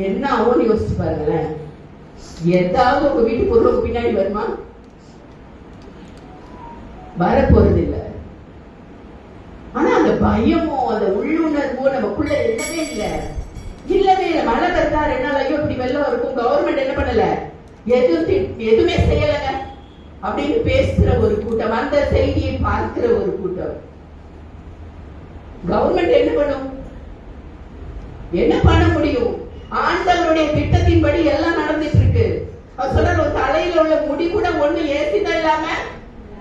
என்ன ஆகும்னு யோசிச்சு பாருங்களேன். ஏதாவது உங்க வீட்டு பொருளுக்கு பின்னாடி வருமா? வரப்போறது இல்ல. ஆனா அந்த பயமோ அந்த உள்ளுணர்வோ நமக்குள்ள இல்லவே இல்ல, இல்லவே இல்ல. மழை வருதா 2 நாள், ஐயோ இப்படி வெள்ளம் இருக்கும், கவர்மெண்ட் என்ன பண்ணல, எதுவுமே செய்யலங்க அப்படின்னு பேசுற ஒரு கூட்டம், அந்த செய்தியை பார்க்கிற ஒரு கூட்டம். கவர்மெண்ட் என்ன பண்ணும்? என்ன பண்ண முடியும்? ஆண்டவருடைய திட்டத்தின்படி எல்லாம் நடந்துட்டு இருக்கு. அவர் சொல்ற ஒரு தலையில உள்ள முடி கூட ஒண்ணு ஏசிதான் இல்லாம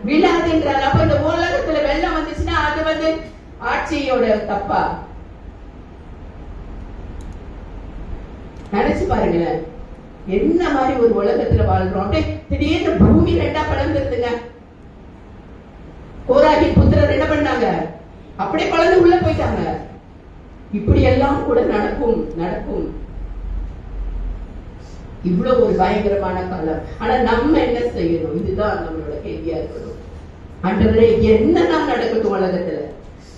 விழாதுன்றார். அப்ப இந்த உலகத்துல வெள்ளம் வந்துச்சுன்னா அது ஆட்சியோட தப்பா? நினைச்சு பாருங்களேன், என்ன மாதிரி ஒரு உலகத்துல வாழ்றோம். அப்படியே திடீர்னு பூமி 2ஆ பிளந்துருதுங்க. கோராகி புத்திரர் என்ன பண்ணாங்க? அப்படியே பிளந்து உள்ள போயிட்டாங்க. இப்படி எல்லாம் கூட நடக்கும். இவ்வளவு ஒரு பயங்கரமான காலம். ஆனா நம்ம என்ன செய்யணும்? இதுதான் நம்மளோட கேள்வியா இருக்கணும். ஆண்டவரே, என்னதான் நடக்கட்டும் உலகத்துல,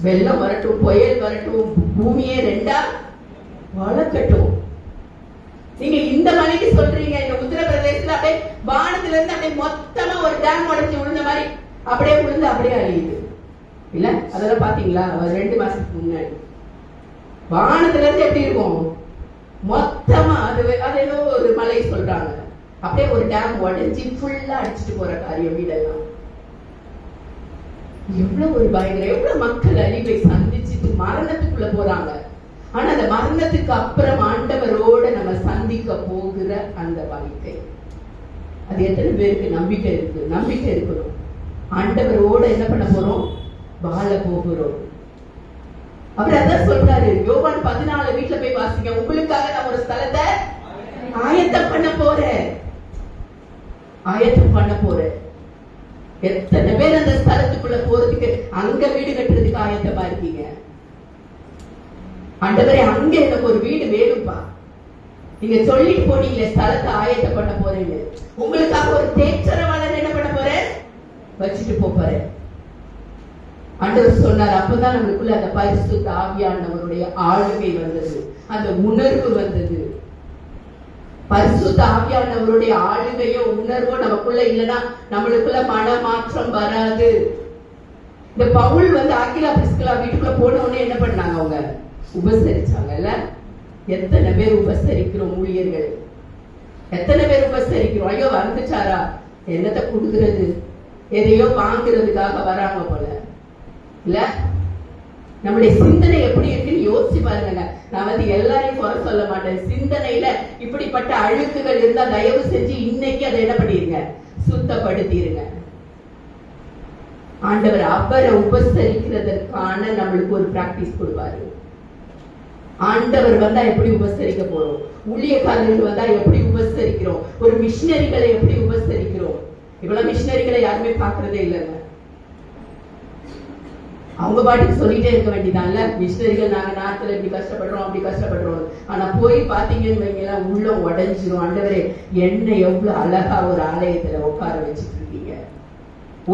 வெள்ளம் வரட்டும், புயல் வரட்டும், பூமியே 2ஆ வளர்க்கட்டும். நீங்க இந்த மலைக்கு சொல்றீங்க, இந்த உத்தரப்பிரதேசத்துல அப்படியே வானத்துல இருந்து அப்படியே மொத்தமா ஒரு டேம் உடைச்சு விழுந்த மாதிரி அப்படியே விழுந்து அப்படியே அழியுது இல்ல? அதெல்லாம் பாத்தீங்களா? 2 மாசத்துக்கு முன்னாடி வானத்துல இருந்து எப்படி இருக்கும்? மொத்தமா அது ஏதோ ஒரு மலை சொல்றாங்க, அப்படியே ஒரு டேம் உடைஞ்சி ஃபுல்லா அடிச்சுட்டு போற காரியம் வீடெல்லாம். எவ்வளவு ஒரு பயங்கர, எவ்வளவு மக்கள் அழிவை சந்திச்சுட்டு மரணத்துக்குள்ள போறாங்க. ஆனா அந்த மரணத்துக்கு அப்புறம் ஆண்டவரோட நம்ம சந்திக்க போகிற அந்த வாழ்க்கை, அது எத்தனை பேருக்கு நம்பிக்கை இருக்கு? நம்பிக்கை இருக்கணும். ஆண்டவரோட என்ன பண்ண போறோம்? வாழ போகிறோம். அவர் அதான் சொல்றாரு, யோவான் 14 வீட்டுல போய் வாசிங்க, உங்களுக்காக நான் ஒரு ஸ்தலத்தை ஆயத்தம் பண்ண போறேன். எத்தனை பேர் அந்த ஸ்தலத்துக்குள்ள போறதுக்கு, அங்க வீடு கட்டுறதுக்கு ஆயத்தமா இருக்கீங்க? ஆண்டவரே, அங்க எனக்கு ஒரு வீடு வேணும்பா. நீங்க சொல்லிட்டு போனீங்களே ஸ்தலத்தை ஆயத்தம் பண்ண போறேன்னு, உங்களுக்காக ஒரு தேற்றரவாளர் என்ன பண்ண போறேன்? வச்சுட்டு போறேன். ஆண்டவர் சொன்னார். அப்பதான் நம்மளுக்குள்ள அந்த பரிசுத்த ஆவியானவருடைய ஆளுகை வந்தது, அந்த உணர்வு வந்தது. பரிசுத்த ஆவியானவருடைய ஆளுகையோ உணர்வோ நமக்குள்ள இல்லைன்னா நம்மளுக்குள்ள மனமாற்றம் வராது. இந்த பவுல் ஆக்கிலா பிரிஸ்கிலா வீட்டுக்குள்ள போன உடனே என்ன பண்ணாங்க? அவங்க உபசரிச்சாங்கல்ல. எத்தனை பேர் உபசரிக்கிறோம்? ஊழியர்கள் எத்தனை பேர் உபசரிக்கிறோம்? ஐயோ வந்துச்சாரா, என்னத்தை கொடுக்கறது, எதையோ வாங்குறதுக்காக வராங்க போல இல்ல. நம்முடைய சிந்தனை எப்படி இருக்குன்னு யோசிச்சு பாருங்க. நான் எல்லாரையும் குறை சொல்ல மாட்டேன். சிந்தனையில இப்படிப்பட்ட அழுக்குகள் இருந்தா தயவு செஞ்சு இன்னைக்கு அதை என்ன பண்ணிருங்க? சுத்தப்படுத்திருங்க. ஆண்டவர் அவரை உபசரிக்கிறதற்கான நம்மளுக்கு ஒரு பிராக்டிஸ் கொடுப்பாரு. ஆண்டவர் வந்தா எப்படி உபசரிக்க போறோம்? ஊழியக்காரர்கள் வந்தா எப்படி உபசரிக்கிறோம்? ஒரு மிஷினரிகளை எப்படி உபசரிக்கிறோம்? இவ்வளவு மிஷினரிகளை யாருமே பாக்குறதே இல்லைங்க. அவங்க பாட்டுக்கு சொல்லிட்டே இருக்க வேண்டியதான்ல, மிஷினரிகள் நாங்க நாட்டுல இப்படி கஷ்டப்படுறோம் அப்படி கஷ்டப்படுறோம். ஆனா போய் பாத்தீங்கன்னு வைங்களா, உள்ள உடஞ்சிரும். ஆண்டவரே, என்ன எவ்வளவு அழகா ஒரு ஆலயத்துல உட்கார வச்சுட்டு இருக்கீங்க,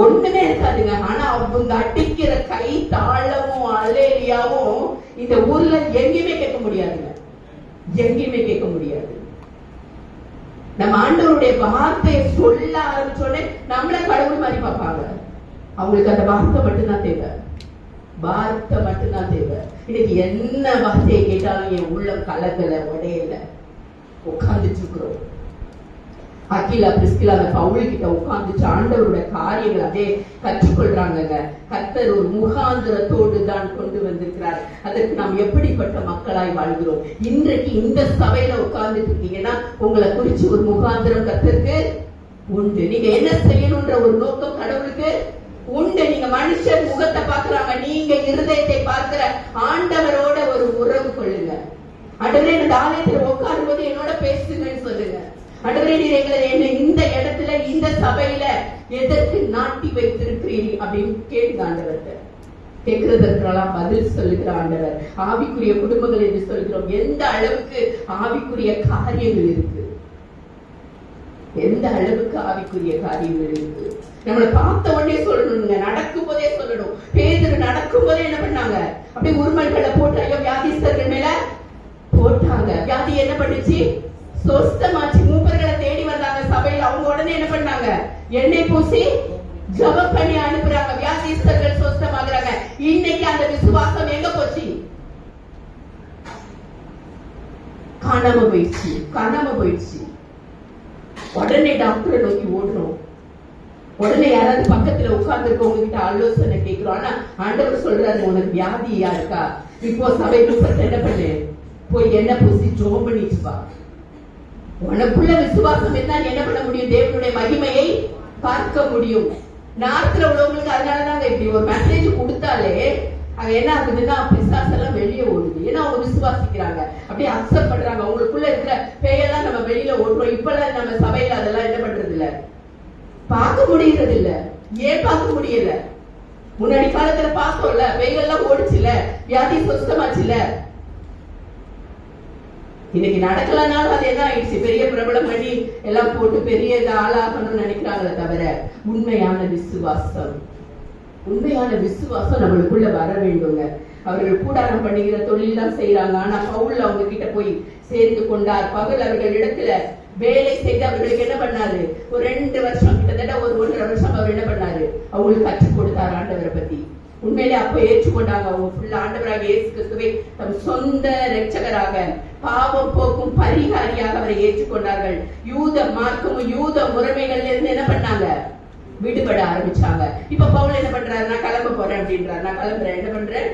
ஒண்ணுமே இருக்காதுங்க. ஆனா அவங்க அடிக்கிற கை தாளமும் அல்லேலியாவும் இந்த ஊர்ல எங்கேயுமே கேட்க முடியாதுங்க, எங்கேயுமே கேட்க முடியாது. நம்ம ஆண்டவருடைய வார்த்தையை சொல்ல ஆரம்பிச்சோடனே நம்மள கடவுள் மாதிரி பார்ப்பாங்க. அவங்களுக்கு அந்த வார்த்தை மட்டும்தான் தேவை, வார்த்தை மட்டும்தான் தேவை. இன்னைக்கு என்ன வார்த்தையை கேட்டாலும் என் உள்ளம் கலங்கல, உடையல, உட்கார்ந்துட்டு இருக்கிறோம். அகிலா பிரிஸ்கிலா அந்த பவுல் கிட்ட உட்கார்ந்துச்சு ஆண்டவருடைய காரியங்கள் அப்படியே கற்றுக்கொள்றாங்க. கர்த்தர் ஒரு முகாந்திரத்தோடு தான் கொண்டு வந்திருக்கிறார். அதற்கு நாம் எப்படிப்பட்ட மக்களாய் வாழ்கிறோம்? இன்றைக்கு இந்த சபையில உட்கார்ந்துட்டு இருக்கீங்கன்னா உங்களை குறிச்சு ஒரு முகாந்திரம் கர்த்தருக்கு உண்டு. நீங்க என்ன செய்யணும்ன்ற ஒரு நோக்கம் கடவுளுக்கு உண்டு. நீங்க மனுஷர் முகத்தை பாக்குறாங்க, நீங்க இருதயத்தை பார்க்கிற ஆண்டவரோட ஒரு உறவு கொள்ளுங்க. ஆண்டவரே, இந்த ஆலயத்துல உட்காரும் போது என்னோட பேசுங்கன்னு சொல்லுங்க. ஆண்டவரே, நீங்க இந்த இடத்துல இந்த சபையில எதற்கு நாட்டி வைத்திருக்கிறீர்கள் அப்படின்னு கேட்க ஆண்டவர்கிட்ட. கேட்கிறதற்கெல்லாம் பதில் சொல்லுகிற ஆண்டவர். ஆவிக்குரிய குடும்பங்கள் என்று சொல்கிறோம். எந்த அளவுக்கு ஆவிக்குரிய காரியங்கள் இருக்கு, எந்த அளவுக்கு ஆவிக்குரிய காரியங்கள் இருக்கு. நம்மளை பார்த்த உடனே சொல்லணுங்க, நடக்கும் போதே சொல்லணும். பேதுரு நடக்கும் போதே என்ன பண்ணாங்க, அப்படியே உருமல்களை போட்டு ஐயோ வியாதிஸ்தர்கள் மேல போட்டாங்க. வியாதி என்ன பண்ணுச்சு, சொஸ்தமாச்சு. மூப்பர்களை தேடி வந்தாங்க சபையில. அவங்க உடனே என்ன பண்ணாங்க, எண்ணெய் பூசி ஜெபம் பண்ணி அனுப்புறாங்க. வியாதிஸ்தர்கள் சொஸ்தமாகறாங்க. இன்னைக்கு அந்த விசுவாசம் எங்க போச்சு? காணாம போயிடுச்சு, காணாம போயிடுச்சு. உடனே டாக்டரை நோக்கி ஓடுறோம். உடனே யாராவது பக்கத்துல உட்கார்ந்து இருக்கவங்க கிட்ட ஆலோசனை கேட்கிறோம். ஆனா ஆண்டவர் சொல்றாரு, உனக்கு வியாதியா இருக்கா, இப்போ சபை என்ன பண்ணு, போய் என்ன பூசி ஜெபம் பண்ணிட்டு வா. உனக்குள்ள விசுவாசம் இருந்தா என்ன பண்ண முடியும், தேவனுடைய மகிமையை பார்க்க முடியும். நார்த்ல உள்ளவங்களுக்கு அதனாலதாங்க இப்படி ஒரு மெசேஜ் கொடுத்தாலே அங்க என்ன ஆகுதுன்னா பிசாசெல்லாம் வெளியே ஓடுது. ஏன்னா அவங்க விசுவாசிக்கிறாங்க, அப்படியே அக்செப்ட் பண்றாங்க. அவங்களுக்குள்ள இருக்கிற பேயெல்லாம் நம்ம வெளியில ஓடுறோம். இப்பெல்லாம் நம்ம சபையில அதெல்லாம் என்ன பண்றது இல்ல, பார்க்க முடியறது இல்ல. ஏன் பார்க்க முடியல? முன்னாடி காலத்துல பார்த்தோம்ல, பேய்கள்லாம் ஓடிச்சுல, வியாதி சுத்தமாச்சுல. இன்னைக்கு நடக்கலனாலும் அது என்ன ஆயிடுச்சு, பெரிய பிரபலம் பண்ணி எல்லாம் போட்டு பெரிய ஆளாகணும்னு நினைக்கிறாங்களே தவிர உண்மையான விசுவாசம், உண்மையான விசுவாசம் நம்மளுக்குள்ள வர வேண்டுங்க. அவர்கள் கூடாரம் பண்ணுகிற தொழில் தான் செய்யறாங்க. ஆனா பவுல் அவங்க கிட்ட போய் சேர்ந்து கொண்டார். பவுல் அவர்கள் இடத்துல வேலை செய்து அவர்களுக்கு என்ன பண்ணாரு, ஒரு 2 வருஷம் கிட்டத்தட்ட ஒரு 1.5 வருஷம் அவர் என்ன பண்ணாரு, அவங்களுக்கு கற்றுக் கொடுத்தார் ஆண்டவரை பத்தி. உண்மையிலே அப்ப ஏற்றுக்கொண்டாங்க. அவங்க ஃபுல்லா ஆண்டவராக இயேசு கிறிஸ்துவை தம் சொந்த இரட்சகராக, பாவம் போக்கும் பரிகாரியாக அவரை ஏற்றுக்கொண்டார்கள். யூத மார்க்கமும் யூத முறைமைகள்ல இருந்து என்ன பண்ணாங்க, விடுபட ஆரம்பிச்சாங்க. இப்ப பவுல் என்ன பண்றாரு, நான் கிளம்ப போறேன் அப்படின்றாரு. நான் கிளம்புறேன், என்ன பண்றேன்,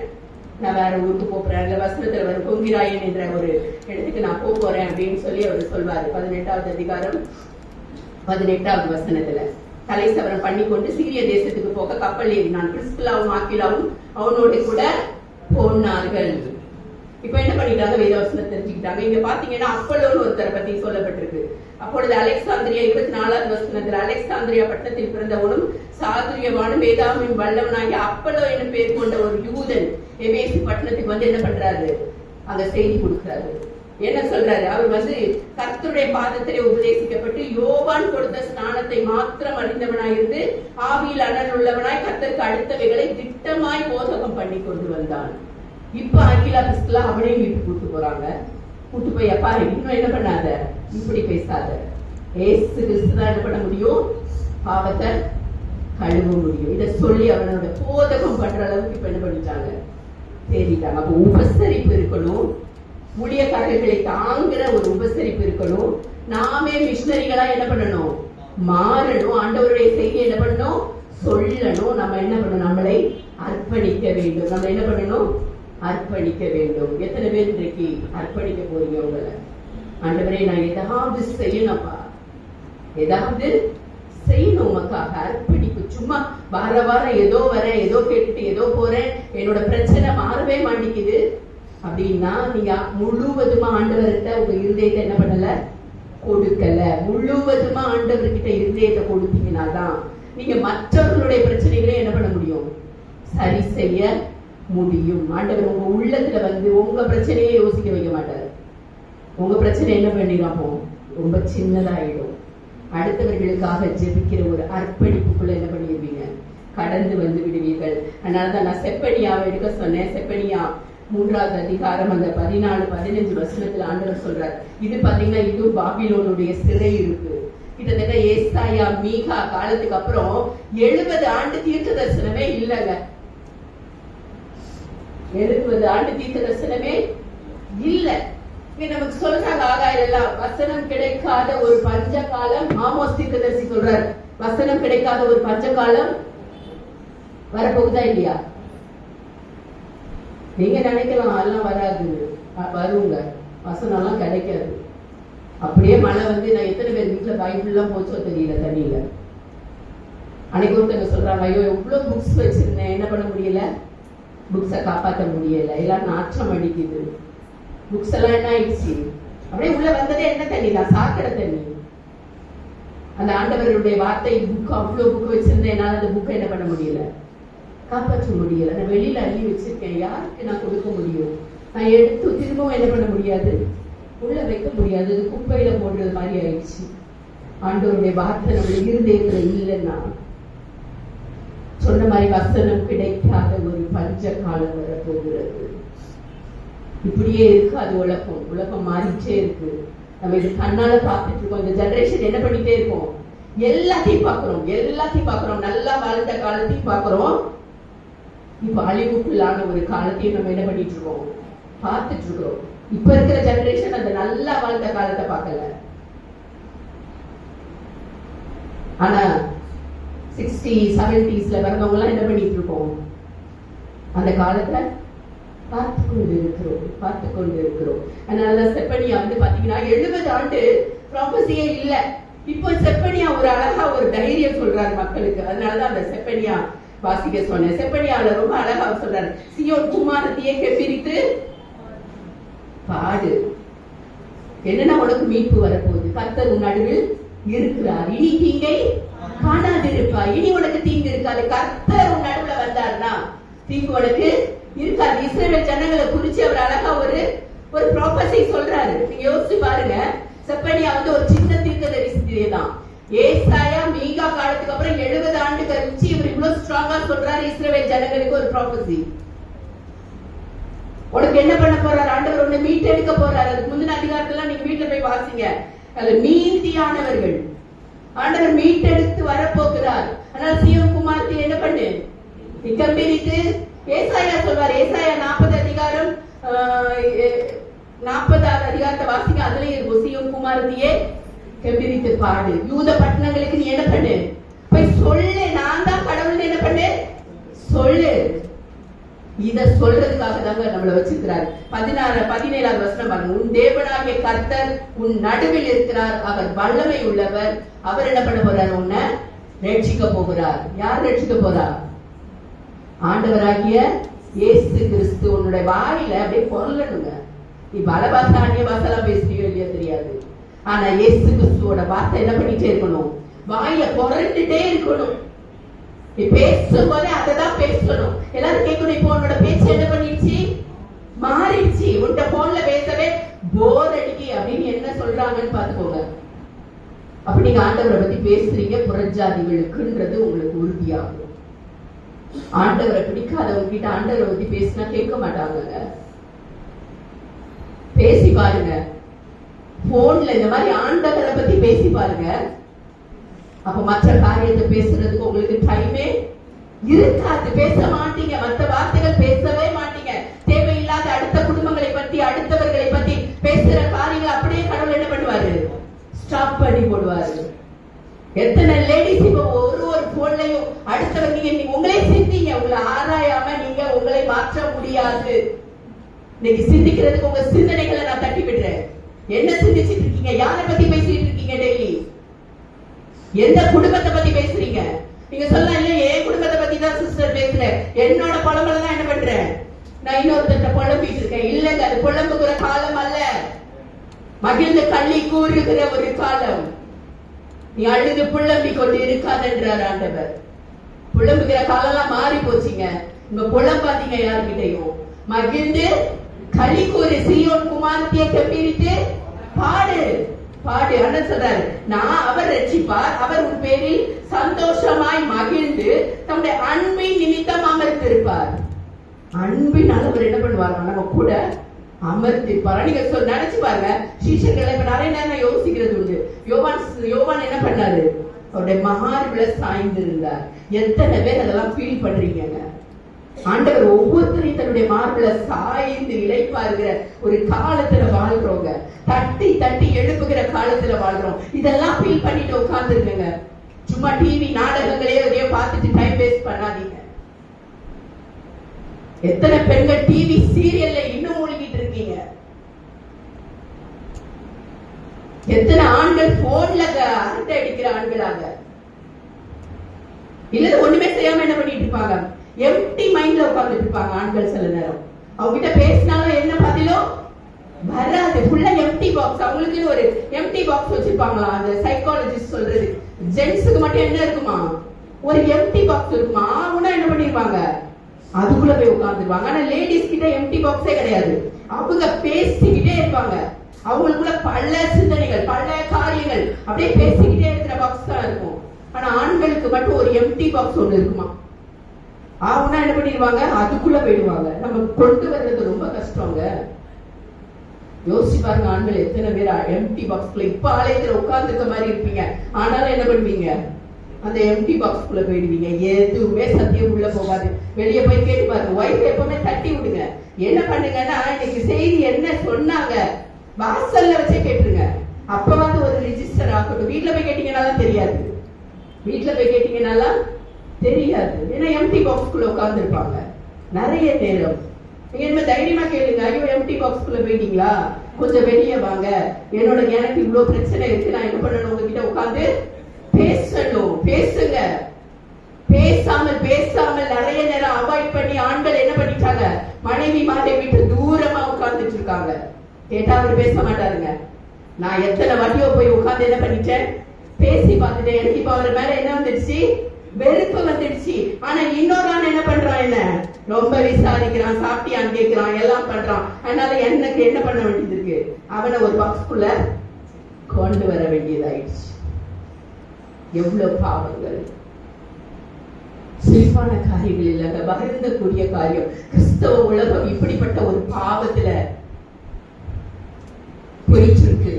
நான் வேற ஊருக்கு போறேன், இல்ல வசனத்துல வரும் பொங்கிராயன் என்ற ஒரு இடத்துக்கு நான் போறேன் அப்படின்னு சொல்லி அவர் சொல்வாரு. 18வது அதிகாரம் 18வது வசனத்துல தலை சவரம் பண்ணி கொண்டு சீரிய தேசத்துக்கு போக கப்பல் ஏறினான். பிரிஸ்கிலாவும் ஆக்கிலாவும் அவனோட கூட போனார்கள். இப்ப என்ன பண்ணிட்டாங்க, வேதவசனம் தெரிஞ்சுக்கிட்டாங்க. இங்க பாத்தீங்கன்னா அப்பல்லோன்னு ஒருத்தரை பத்தி சொல்லப்பட்டிருக்கு. அப்பொழுது அலெக்சாந்திரியா 24வது வசனத்துல, அலெக்சாந்திரியா பட்டணத்தில் பிறந்தவனும் சாதுரியவானும் வேதாவின் வல்லவனாகிய அப்பல்லோ என பேர் கொண்ட ஒரு யூதன் எபேசு பட்டணத்துக்கு வந்து என்ன பண்றாரு, அங்க செய்தி கொடுக்கிறாரு. என்ன சொல்றாரு, அவர் கர்த்தருடைய பாதத்திலே உபதேசிக்கப்பட்டு யோவான் கொடுத்த ஸ்நானத்தை மாத்திரம் அறிந்தவனாயிருந்து ஆவியில் அனல் உள்ளவனாய் கர்த்தருக்கு அடுத்தவைகளை திட்டமாய் போதகம் பண்ணி கொண்டு வந்தான். இப்ப அகிலா பிரிஸ்கிலா அவனையும் வீட்டுக்கு கூட்டு போறாங்க. கூட்டு போய் அப்பா இன்னும் என்ன பண்ணாத, இப்படி பேசாத, ஏசு கிறிஸ்து தான் என்ன பண்ண முடியும், பாவத்தை கழுவ முடியும். இத சொல்லி அவனோட போதகம் பண்ற அளவுக்கு இப்ப என்ன பண்ணிட்டாங்க, தேடிட்டாங்க. அப்ப உபசரிப்பு இருக்கணும், ஊழியக்காரர்களை தாங்குற ஒரு உபசரிப்பு இருக்கணும். நாமே மிஷனரிகளா என்ன பண்ணணும், மாறணும். ஆண்டவருடைய செய்தி என்ன பண்ணணும், சொல்லணும். நம்ம என்ன பண்ணணும், நம்மளை அர்ப்பணிக்க வேண்டும். நம்ம என்ன பண்ணணும், அர்ப்பணிக்க வேண்டும். எத்தனை பேர் இன்றைக்கு அர்ப்பணிக்க போறீங்க உங்களை? ஆண்டவரே, நான் ஏதாவது செய்யணும்ப்பா, ஏதாவது செய்யணும் உமக்காக அர்ப்பணிப்பு. சும்மா வார வாரம் ஏதோ வரேன், ஏதோ கேட்டுட்டு ஏதோ போறேன், என்னோட பிரச்சனை மாறவே மாட்டேங்குது அப்படின்னா நீங்க முழுவதுமா ஆண்டவர்கிட்ட உங்க இருதயத்தை என்ன பண்ணல, கொடுக்கல. முழுவதுமா ஆண்டவர்கிட்ட இருதயத்தை கொடுத்தீங்கன்னா தான் நீங்க மற்றவர்களுடைய பிரச்சனைகளை என்ன பண்ண முடியும், சரி செய்ய முடியும். ஆண்டவர் உங்க உள்ளத்துல வந்து உங்க பிரச்சனையே யோசிக்க வைக்க மாட்டாரு. உங்க பிரச்சனை என்ன பண்ணிடாமோ ரொம்ப சின்னதாயிடும். அடுத்தவர்களுக்காக ஜெபிக்கிற ஒரு அர்ப்பணிப்புக்குள்ள என்ன பண்ணிடுவீங்க, கடந்து வந்து விடுவீர்கள். அதனாலதான் நான் செப்பனியாவை எடுக்க சொன்னேன். செப்பனியா 3வது அதிகாரம் அந்த 14-15 வசனத்துல ஆண்டவர் சொல்றார். இது பாத்தீங்கன்னா இது பாபிலோனுடைய சிறை இருக்கு. கிட்டத்தட்ட ஏசாயா மீகா காலத்துக்கு அப்புறம் 70 ஆண்டு தீர்க்க தரிசனமே இல்லைங்க. 70 ஆண்டு தீர்க்க தரிசனமே இல்ல. நமக்கு சொல்றாங்க ஆகாயெல்லாம் வசனம் கிடைக்காத ஒரு பஞ்ச காலம். ஆமோஸ் தீர்க்கதரிசி சொல்றார், வசனம் கிடைக்காத ஒரு பஞ்ச காலம் வரப்போகுதா இல்லையா? நீங்க நினைக்கலாம் அதெல்லாம் வராது, வருங்க. வசனம் எல்லாம் கிடைக்காது. அப்படியே மழை வந்து நான் எத்தனை பேர் வீட்டுல பைபிள் எல்லாம் போச்சோ தெரியல தண்ணியில. அன்னைக்கு ஒருத்தங்க சொல்றாங்க, ஐயோ எவ்வளவு புக்ஸ் வச்சிருந்தேன், என்ன பண்ண முடியல, புக்ஸை காப்பாற்ற முடியல, எல்லாம் நாற்றம் அடிக்குது. புக்ஸ் எல்லாம் என்ன ஆயிடுச்சு, அப்படியே உள்ள வந்ததே என்ன தண்ணி தான், சாக்கடை தண்ணி. அந்த ஆண்டவருடைய வார்த்தை புக், அவ்வளவு புக் வச்சிருந்தேன், என்னால அந்த புக்கை என்ன பண்ண முடியல, காப்பாற்ற முடியல. நான் வெளியில அள்ளி வச்சிருக்கேன், யாருக்கு நான் கொடுக்க முடியும்? நான் எடுத்து திரும்பவும் என்ன பண்ண முடியாது, உள்ள வைக்க முடியாது. அது குப்பையில போடுறது மாதிரி ஆயிடுச்சு. ஆண்டவருடைய வார்த்தை நம்ம இருதயத்துல இல்லைன்னா சொன்ன மாதிரி வசனம் கிடைக்காத ஒரு பஞ்ச காலம் வரப்போகிறது. இப்படியே இருக்கு அது உலகம். உலகம் மாறிச்சே இருக்கு. நம்ம இது கண்ணால பார்த்துட்டு இருக்கோம். இந்த ஜெனரேஷன் என்ன பண்ணிட்டே இருக்கோம், எல்லாத்தையும் பார்க்கிறோம். நல்லா வாழ்ந்த காலத்தையும் பார்க்கிறோம். இப்ப அழிவுக்குள்ளான ஒரு காலத்தையும் நம்ம என்ன பண்ணிட்டு இருக்கோம், பார்த்துட்டு இருக்கிறோம். இப்ப இருக்கிற ஜெனரேஷன் அந்த நல்லா வாழ்ந்த காலத்தை பார்க்கல. ஆனா 60s 70s வரவங்க எல்லாம் என்ன பண்ணிட்டு இருக்கோம், அந்த காலத்தை பார்த்து கொண்டு இருக்கிறோம். அதனாலதான் செப்பனியா வந்து பாத்தீங்கன்னா 70 ஆண்டு ப்ராபசியே இல்ல. இப்போ செப்பனியா ஒரு அழகா ஒரு தைரியம் சொல்றாரு மக்களுக்கு. அதனாலதான் அந்த செப்பனியா வாசிக்க சொன்னேன். செப்பனியால ரொம்ப அழகா சொல்றாரு, சீயோன் குமாரத்தியை கெம்பிரித்து பாடு. என்னன்னா உனக்கு மீட்பு வரப்போகுது, கர்த்தர் உன் நடுவில் இருக்கிறார், இனி தீங்கை காணாதிருப்பார். இனி உனக்கு தீங்கு இருக்காது. கர்த்தர் உன் நடுவுல வந்தார்னா தீங்கு உனக்கு இருக்காது. இஸ்ரவேல் ஜனங்களை குறிச்சு அவர் அழகா ஒரு ப்ராபஸி சொல்றாரு. நீங்க யோசிச்சு பாருங்க. செப்பனியா வந்து ஒரு சின்ன தீர்க்கதரிசி தான். ஏசாயா மீகா காலத்துக்கு அப்புறம் 70 ஆண்டு கழிச்சு இவர் இவ்வளவு ஸ்ட்ராங்கா சொல்றாரு இஸ்ரவேல் ஜனங்களுக்கு ஒரு ப்ராபஸி. உனக்கு என்ன பண்ண போறாரு ஆண்டவர், உன்னை மீட்டெடுக்க போறாரு. அதுக்கு முந்தின அதிகாரத்துல நீங்க வீட்டுல போய் வாசிங்க. அதுல மீதியானவர்கள் ஆண்டவர் மீட்டெடுத்து வரப்போகிறார். அதனால சீயோன் குமாரத்தி என்ன பண்ணு, கம்பீரித்து. ஏசாயா சொல்வார், ஏசாயா 40 அதிகாரம் 40வது அதிகாரத்தை வாசிங்க. அதுலயே இருக்கும், சீயோன் குமாரத்தியே கம்பீரித்து பாடு. யூத பட்டணங்களுக்கு நீ என்ன பண்ணு, போய் சொல்லு, நான் தான் கடவுள் என்ன பண்ணு சொல்லு. இத சொல்றதுக்காக தாங்க நம்மள வச்சிருக்கிறார். 17வது வசனம் பாருங்க. உன் தேவனாகிய கர்த்தர் உன் நடுவில் இருக்கிறார், அவர் வல்லமை உள்ளவர். அவர் என்ன பண்ண போறார், உன்னை ரட்சிக்க போகிறார். யார் ரட்சிக்க போறார்? ஆண்டவராகிய இயேசு கிறிஸ்து. உன்னுடைய வாயில அப்படியே பொருளணுங்க. நீ பல பாசை அந்நிய பாசெல்லாம் பேசுறியோ இல்லையோ தெரியாது. ஆனா இயேசு கிறிஸ்துவோட வார்த்தை என்ன பண்ணிட்டே இருக்கணும், வாயில பொருண்டுட்டே இருக்கணும். நீ பேசும்போதே அததான் பேசணும். எல்லாரும் கேட்கணும். இப்போ உன்னோட பேச்சு என்ன பண்ணிடுச்சு, மாறிடுச்சு. உன்கிட்ட போன்ல பேசவே போர் அடிக்கி அப்படின்னு என்ன சொல்றாங்கன்னு பாத்துக்கோங்க. அப்ப நீங்க ஆண்டவரை பத்தி பேசுறீங்க புறஜாதிகளுக்குன்றது உங்களுக்கு உறுதியாகும். ஆண்டவரை பிடிக்காதவங்க கிட்ட ஆண்டவரை பத்தி பேசினா கேட்க மாட்டாங்க. பேசி பாருங்க, போன்ல இந்த மாதிரி ஆண்டவரை பத்தி பேசி பாருங்க. அப்ப மற்ற காரியத்தை பேசுறதுக்கு உங்களுக்கு டைமே இருக்காது. பேச மாட்டீங்க, மற்ற வார்த்தைகள் பேசவே மாட்டீங்க. தேவையில்லாத அடுத்த குடும்பங்களை பத்தி அடுத்தவர்களை பத்தி பேசுற காரியங்கள் அப்படியே கடவுள் என்ன பண்ணுவாரு, ஸ்டாப் பண்ணி போடுவாரு. எத்தனை லேடிஸ் இப்ப ஒரு போன்லயும் அடுத்தவர், நீங்க உங்களே சிந்திங்க. உங்களை ஆராயாம நீங்க உங்களை மாற்ற முடியாது. இன்னைக்கு சிந்திக்கிறதுக்கு உங்க சிந்தனைகளை நான் தட்டி விடுறேன். என்ன சிந்திச்சிட்டு இருக்கீங்க, யாரை பத்தி பேசிட்டு இருக்கீங்க, டெய்லி எந்த குடும்பத்தை பத்தி பேசுறீங்க? நீங்க சொல்லலாம், இல்ல என் குடும்பத்தை பத்தி தான் சிஸ்டர் பேசுறேன், என்னோட புலம்பல தான் என்ன பண்றேன், நான் இன்னொருத்தட்ட புலம்பிட்டு இருக்கேன். இல்லங்க, அது புலம்புகிற காலம் அல்ல, மகிழ்ந்து கள்ளி கூறுகிற ஒரு காலம். நீ அழுது புலம்பி கொண்டு இருக்காதென்றார் ஆண்டவர். புலம்புகிற காலம் எல்லாம் மாறி போச்சுங்க. உங்க புலம்பாதீங்க யாருக்கிட்டையும். மகிழ்ந்து களி கூறு, சீயோன் குமாரத்தியை கெம்பீரித்து பாடு பாடு. அண்ணன் சொல்றாரு, நான் அவர் ரட்சிப்பார், அவர் உன் பேரில் சந்தோஷமாய் மகிழ்ந்து தம்முடைய அன்பின் நிமித்தம் அமர்ந்திருப்பார். அன்பினால் அவர் என்ன பண்ணுவார், நம்ம கூட அமர்ந்திருப்பார். நீங்க நினைச்சு பாருங்க, சீஷர்களை இப்ப நிறைய நேரம் யோசிக்கிறது உண்டு. யோவான் என்ன பண்ணாரு, அவருடைய மார்பில சாய்ந்து இருந்தார். எத்தனை பேர் அதெல்லாம் ஃபீல் பண்றீங்க? ஆண்டவர் ஒவ்வொருத்தரையும் தன்னுடைய மார்பில சாய்ந்து இளைப்பாருகிற ஒரு காலத்துல வாழ்றோங்க. தட்டி தட்டி எழுப்புகிற காலத்துல வாழ்றோம். இதெல்லாம் ஃபீல் பண்ணிட்டு உட்கார்ந்துருங்க. சும்மா டிவி நாடகங்களே எதையோ பார்த்துட்டு டைம் வேஸ்ட் பண்ணாதீங்க. எத்தனை பெண்கள் டிவி சீரியல்ல இன்னும் மூழ்கிட்டு இருக்கீங்க? எத்தனை ஆண்கள் போன்ல அரட்டை அடிக்கிற ஆண்களாக, இல்ல ஒண்ணுமே செய்யாம என்ன பண்ணிட்டு இருப்பாங்க, எம்டி மைண்ட்ல உட்கார்ந்துட்டு இருப்பாங்க ஆண்கள். சில நேரம் அவங்க கிட்ட பேசினாலும் என்ன பதிலும் வராது. ஃபுல்லா எம்டி பாக்ஸ். அவங்களுக்கு ஒரு எம்டி பாக்ஸ் வச்சிருப்பாங்களா, அந்த சைக்காலஜிஸ்ட் சொல்றது. ஜென்ஸுக்கு மட்டும் என்ன இருக்குமா, ஒரு எம்டி பாக்ஸ் இருக்குமா. அவங்க என்ன பண்ணிருப்பாங்க, அதுக்குள்ள போய் உட்கார்ந்துருவாங்க. ஆனா லேடிஸ் கிட்ட எம்டி பாக்ஸே கிடையாது. அவங்க பேசிக்கிட்டே இருப்பாங்க. அவங்களுக்குள்ள பல சிந்தனைகள், பல காரியங்கள் அப்படியே பேசிக்கிட்டே இருக்கிற பாக்ஸ் தான் இருக்கும். ஆனா ஆண்களுக்கு மட்டும் ஒரு எம்டி பாக்ஸ் ஒண்ணு இருக்குமா. அவங்க என்ன பண்ணிடுவாங்க, அதுக்குள்ள போயிடுவாங்க. நம்ம கொண்டு வர்றது ரொம்ப கஷ்டங்க. யோசிச்சு பாருங்க, ஆண்கள் எத்தனை பேர் எம்டி பாக்ஸ்குள்ள இப்ப ஆலயத்துல உட்கார்ந்துக்க மாதிரி இருப்பீங்க. ஆனாலும் என்ன பண்ணுவீங்க, அந்த எம்டி பாக்ஸ்குள்ள போயிடுவீங்க. எதுவுமே சத்தியம் உள்ள போகாது. வெளியே போய் கேட்டு பாருங்க. ஒய்ஃப் எப்பவுமே தட்டி விடுங்க. என்ன பண்ணுங்கன்னா, இன்னைக்கு செய்தி என்ன சொன்னாங்க வாசல்ல வச்சே கேட்டுருங்க. அப்ப வந்து ஒரு ரிஜிஸ்டர் ஆகட்டும். வீட்டுல போய் கேட்டீங்கன்னாலும் தெரியாது. வீட்டுல போய் கேட்டீங்கன்னாலாம் தெரியாது. ஏன்னா எம்டி பாக்ஸ்குள்ள உட்கார்ந்து இருப்பாங்க நிறைய நேரம். நீங்க என்ன தைரியமா கேளுங்க, ஐயோ எம்டி பாக்ஸ்குள்ள போயிட்டீங்களா, கொஞ்சம் வெளியே வாங்க, எனக்கு இவ்வளவு பிரச்சனை இருக்கு, நான் என்ன பண்ணணும், உங்ககிட்ட உட்கார்ந்து பேசணும். பேசுங்க. பேசாமல் நிறைய நேரம் அவாய்ட் பண்ணி ஆண்கள் என்ன பண்ணிட்டாங்க, மனைவி மாதிரி விட்டு தூரமா உட்கார்ந்துட்டு இருக்காங்க. கேட்டா அவர் பேச மாட்டாருங்க. நான் எத்தனை வாட்டியோ போய் உட்கார்ந்து என்ன பண்ணிட்டேன், பேசி பார்த்துட்டேன். எனக்கு இப்ப அவர் மேல என்ன வந்துடுச்சு, வெறுப்பு வந்துடுச்சு. ஆனா இன்னொரு ஆள் என்ன பண்றான், என்ன ரொம்ப விசாரிக்கிறான், சாப்பிட்டியான்னு கேட்கிறான், எல்லாம் பண்றான். அதனால எனக்கு என்ன பண்ண வேண்டியது இருக்கு, அவனை ஒரு பாக்ஸ்குள்ள கொண்டு வர வேண்டியதாயிடுச்சு. எவ்வளவு பாவங்கள், சிரிப்பான காரியங்கள் இல்லைங்க, வருந்தக்கூடிய காரியம். கிறிஸ்தவ உலகம் இப்படிப்பட்ட ஒரு பாவத்துல போயிட்டு இருக்கு.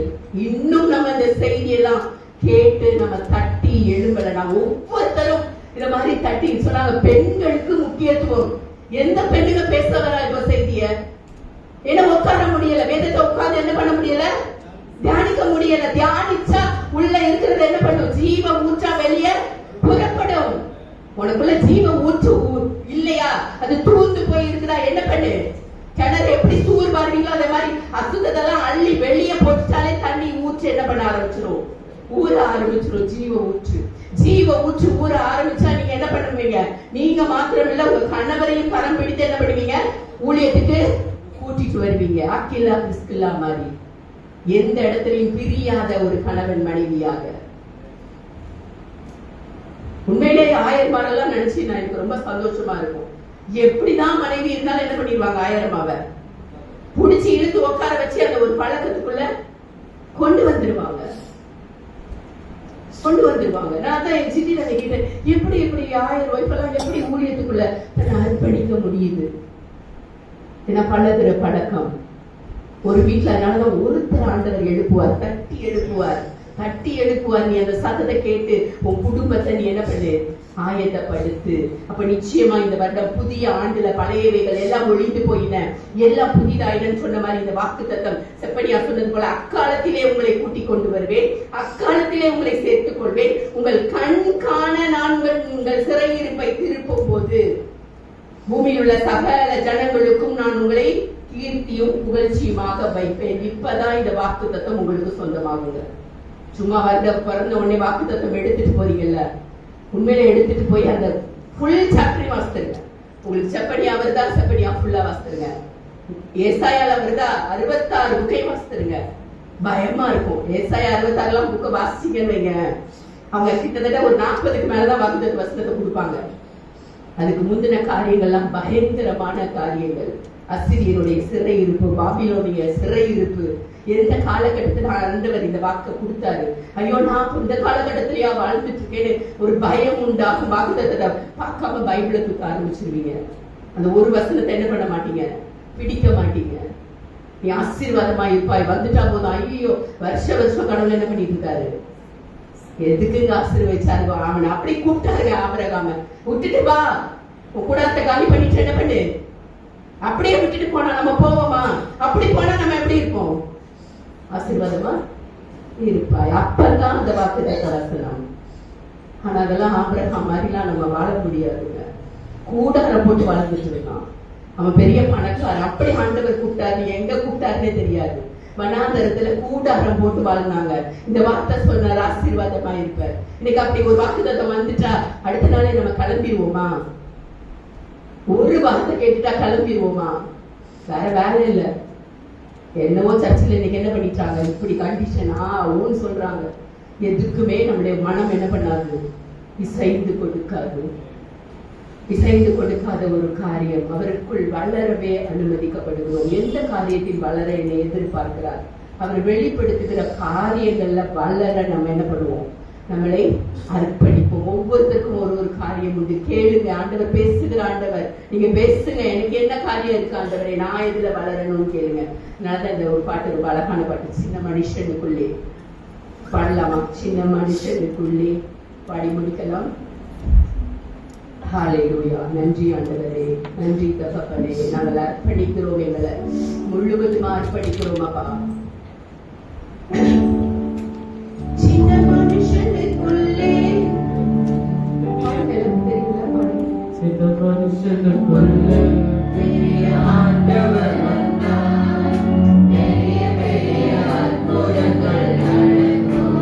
இன்னும் நம்ம இந்த செய்தியெல்லாம் கேட்டு நம்ம தட்டி எழும்பல. நான் ஒவ்வொருத்தரும் இந்த மாதிரி தட்டி சொன்னாங்க. பெண்களுக்கு முக்கியத்துவம். எந்த பெண்ணுங்க பேச வரா இப்ப செய்திய? என்ன உட்கார முடியல, வேதத்தை உட்கார்ந்து என்ன பண்ண முடியல, தியானிக்க முடியல. தியானிச்சா உள்ள இருக்கிறது என்ன பண்ணும், ஜீவ ஊற்றா வெளியே புறப்படும். உனக்குள்ள ஜீவ ஊற்று இல்லையா, அது தூர்ந்து போய் இருக்குதா, என்ன பண்ணு, கிணறு எப்படி தூர் பாருவீங்களோ அதே மாதிரி அசுத்ததெல்லாம் அள்ளி வெளியே போட்டுட்டாலே தண்ணி ஊற்று என்ன பண்ண ஆரம்பிச்சிடும், ஊற ஆரம்பிச்சிடும். ஜீவ ஊற்று ஊற ஆரம்பிச்சா நீங்க என்ன பண்ணுவீங்க, நீங்க மாத்திரம் இல்ல, உங்க கணவரையும் கரம் பிடித்து என்ன பண்ணுவீங்க, ஊழியத்துக்கு கூட்டிட்டு வருவீங்க. அக்கில்லா பிஸ்கில்லா மாதிரி எந்த இடத்துலயும் பிரியாத ஒரு கணவன் மனைவியாக. உண்மையிலேயே ஆயர்மாரெல்லாம் நினைச்சு நான் எனக்கு ரொம்ப சந்தோஷமா இருக்கும். எப்படிதான் மனைவி இருந்தாலும் என்ன பண்ணிடுவாங்க, ஆயிரமாவ புடிச்சு இழுத்து உட்கார வச்சு அந்த ஒரு பழக்கத்துக்குள்ள கொண்டு வந்துடுவாங்க. நான் தான் என் சிட்டி நினைக்கிட்டேன், எப்படி 1000 ஒய்ஃபெல்லாம் எப்படி ஊழியத்துக்குள்ள தன்னை அர்ப்பணிக்க முடியுது. ஏன்னா பழகிற பழக்கம் ஒரு வீட்டுல. அதனாலதான் ஒருத்தர் ஆண்டவர் எழுப்புவார், தட்டி எழுப்புவார். நீ அந்த சத்தத்தை கேட்டு உன் குடும்பத்தை நீ என்ன பண்ணு, ஆயத்தப்படுத்து. அப்ப நிச்சயமா இந்த வருடம் புதிய ஆண்டுல பழையவைகள் எல்லாம் ஒழிந்து போயின, எல்லாம் புதிதாயினு சொன்ன மாதிரி இந்த வாக்கு தத்தம் செப்பனியா சொன்னது போல, அக்காலத்திலே உங்களை கூட்டிக் கொண்டு வருவேன், அக்காலத்திலே உங்களை சேர்த்துக் கொள்வேன், உங்கள் கண் காண நான் உங்கள் சிறையிருப்பை திருப்பும் போது பூமியில் உள்ள சகல ஜனங்களுக்கும் நான் உங்களை கீர்த்தியும் புகழ்ச்சியுமாக வைப்பேன். இப்பதான் இந்த வாக்கு தத்தம் உங்களுக்கு சொந்தமாகுங்க. சும்மா பிறந்த உடனே வாக்கு தத்தம் எடுத்துட்டு போறீங்கல்ல, உண்மையில எடுத்துட்டு போய் அந்த ஃபுல் சாப்டர் வாசித்துருங்க. உங்களுக்கு செப்பனியா வருதா, செப்பனியா ஃபுல்லா வாசித்துருங்க. ஏசாயால வருதா, 66 புக்கை வாசித்துருங்க. பயமா இருக்கும். ஏசாயா 66 புக்கை வாசிச்சீங்கன்னு வைங்க, அவங்க கிட்டத்தட்ட ஒரு 40க்கு மேலதான் வாக்குத்தத்த வசனத்தை கொடுப்பாங்க. அதுக்கு முந்தின காரியங்கள்லாம் பயங்கரமான காரியங்கள். அசிரியனுடைய சிறையிருப்பு, பாபிலோனிய சிறையிருப்பு. எந்த காலகட்டத்தில் ஆண்டவர் இந்த வாக்கை கொடுத்தாரு. ஐயோ, நான் இந்த காலகட்டத்திலேயா வாழ்ந்துட்டு இருக்கேன்னு ஒரு பயம் உண்டாகும். வாக்குத்தத்தத்தை பார்க்காம பைபிளை தூக்க ஆரம்பிச்சிருவீங்க. அந்த ஒரு வசனத்தை என்ன பண்ண மாட்டீங்க, பிடிக்க மாட்டீங்க. நீ ஆசீர்வாதமா இருப்பாய், வந்துட்டா போதும். ஐயோ, வருஷம் கடவுள் என்ன பண்ணிட்டு இருக்காரு, எதுக்குங்க ஆசீர்வதிச்சாரு? அவன் அப்படி கூப்பிட்டாரு. ஆபிரகாம விட்டுட்டு வா, கூடாரத்தை காலி பண்ணிட்டு என்ன பண்ணு. அப்படியே விட்டுட்டு போனா நம்ம போவோமா? அப்படி போனா நம்ம எப்படி இருப்போம்? ஆசீர்வாதமா இருப்பாய். அப்பதான் அந்த வாக்குத்தத்த வசனம். ஆனா அதெல்லாம் ஆபிரகாம் மாதிரிலாம் நம்ம வாழ முடியாதுங்க. கூடாரம் போட்டு வளர்ந்துட்டு இருக்கான். அவன் பெரிய பணக்காரன். அப்படி ஆண்டவர் கூப்பிட்டாரு, எங்க கூப்பிட்டாருன்னே தெரியாது. வனாந்தரத்துல கூடாரம் போட்டு வாழ்ந்தாங்க. இந்த வார்த்தை சொன்னார், ஆசீர்வாதமா இருப்பார். இன்னைக்கு அப்படி ஒரு வாக்குத்தத்தம் வந்துட்டா அடுத்த நாளே நம்ம கிளம்பிடுவோமா? ஒரு வார்த்தை கேட்டுட்டா கிளம்பிடுவோமா? வேற வேலை இல்லை. என்னவோ சர்ச்சில் இன்னைக்கு என்ன பண்ணிட்டாங்க, இப்படி கண்டிஷனா ஓன்னு சொல்றாங்க. எதுக்குமே நம்முடைய மனம் என்ன பண்ணாது, இசைந்து கொடுக்காது. இசைந்து கொடுக்காத ஒரு காரியம் அவருக்குள் வளரவே அனுமதிக்கப்படுகிறோம். எந்த காரியத்தில் வளர என்னை எதிர்பார்க்கிறார், அவர் வெளிப்படுத்துகிற காரியங்கள்ல வளர நம்ம என்ன பண்ணுவோம், நம்மளை அர்ப்பணிப்போம். ஒவ்வொருத்தருக்கும் ஒரு ஒரு காரியம் உண்டு. கேளுங்க, ஆண்டவர் பேசுகிற ஆண்டவர். நீங்க பேசுங்க, எனக்கு என்ன காரியம் இருக்கு ஆண்டவரே, நான் இதுல வளரணும்னு கேளுங்க. அதனால இந்த ஒரு பாட்டு ரொம்ப அழகான பாட்டு, சின்ன மனுஷனுக்குள்ளே பாடலாமா? சின்ன மனுஷனுக்குள்ளே பாடி முடிக்கலாம். ஹல்லேலூயா. நன்றி ஆண்டவரே, நன்றி தகப்பனே. நாங்கள் அர்ப்பணிக்கிறோம், எங்களை முழுவதுமா அர்ப்பணிக்கிறோம் அப்பா. சின்ன மனுஷனுக்குள்ளே, சின்ன மனுஷனுக்குள்ளே பெரிய ஆண்டவர் வந்தார். பெரிய பெரிய அற்புதங்கள் நடக்கும்.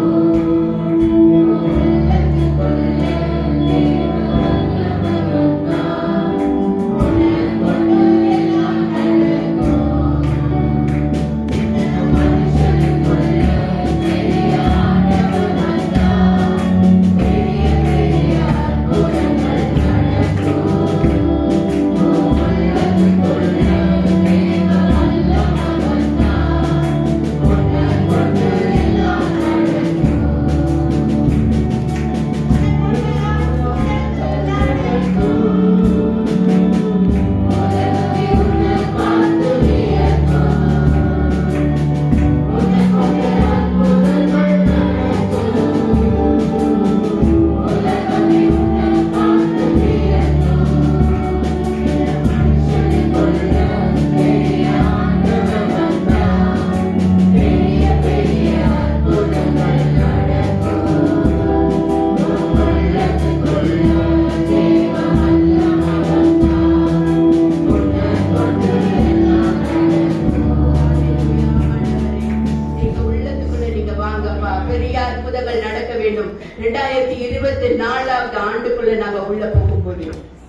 பெரிய அற்புதங்கள் நடக்க வேண்டும். 2024 ஆண்டுக்குள்ள நாங்க உள்ள போகும்போது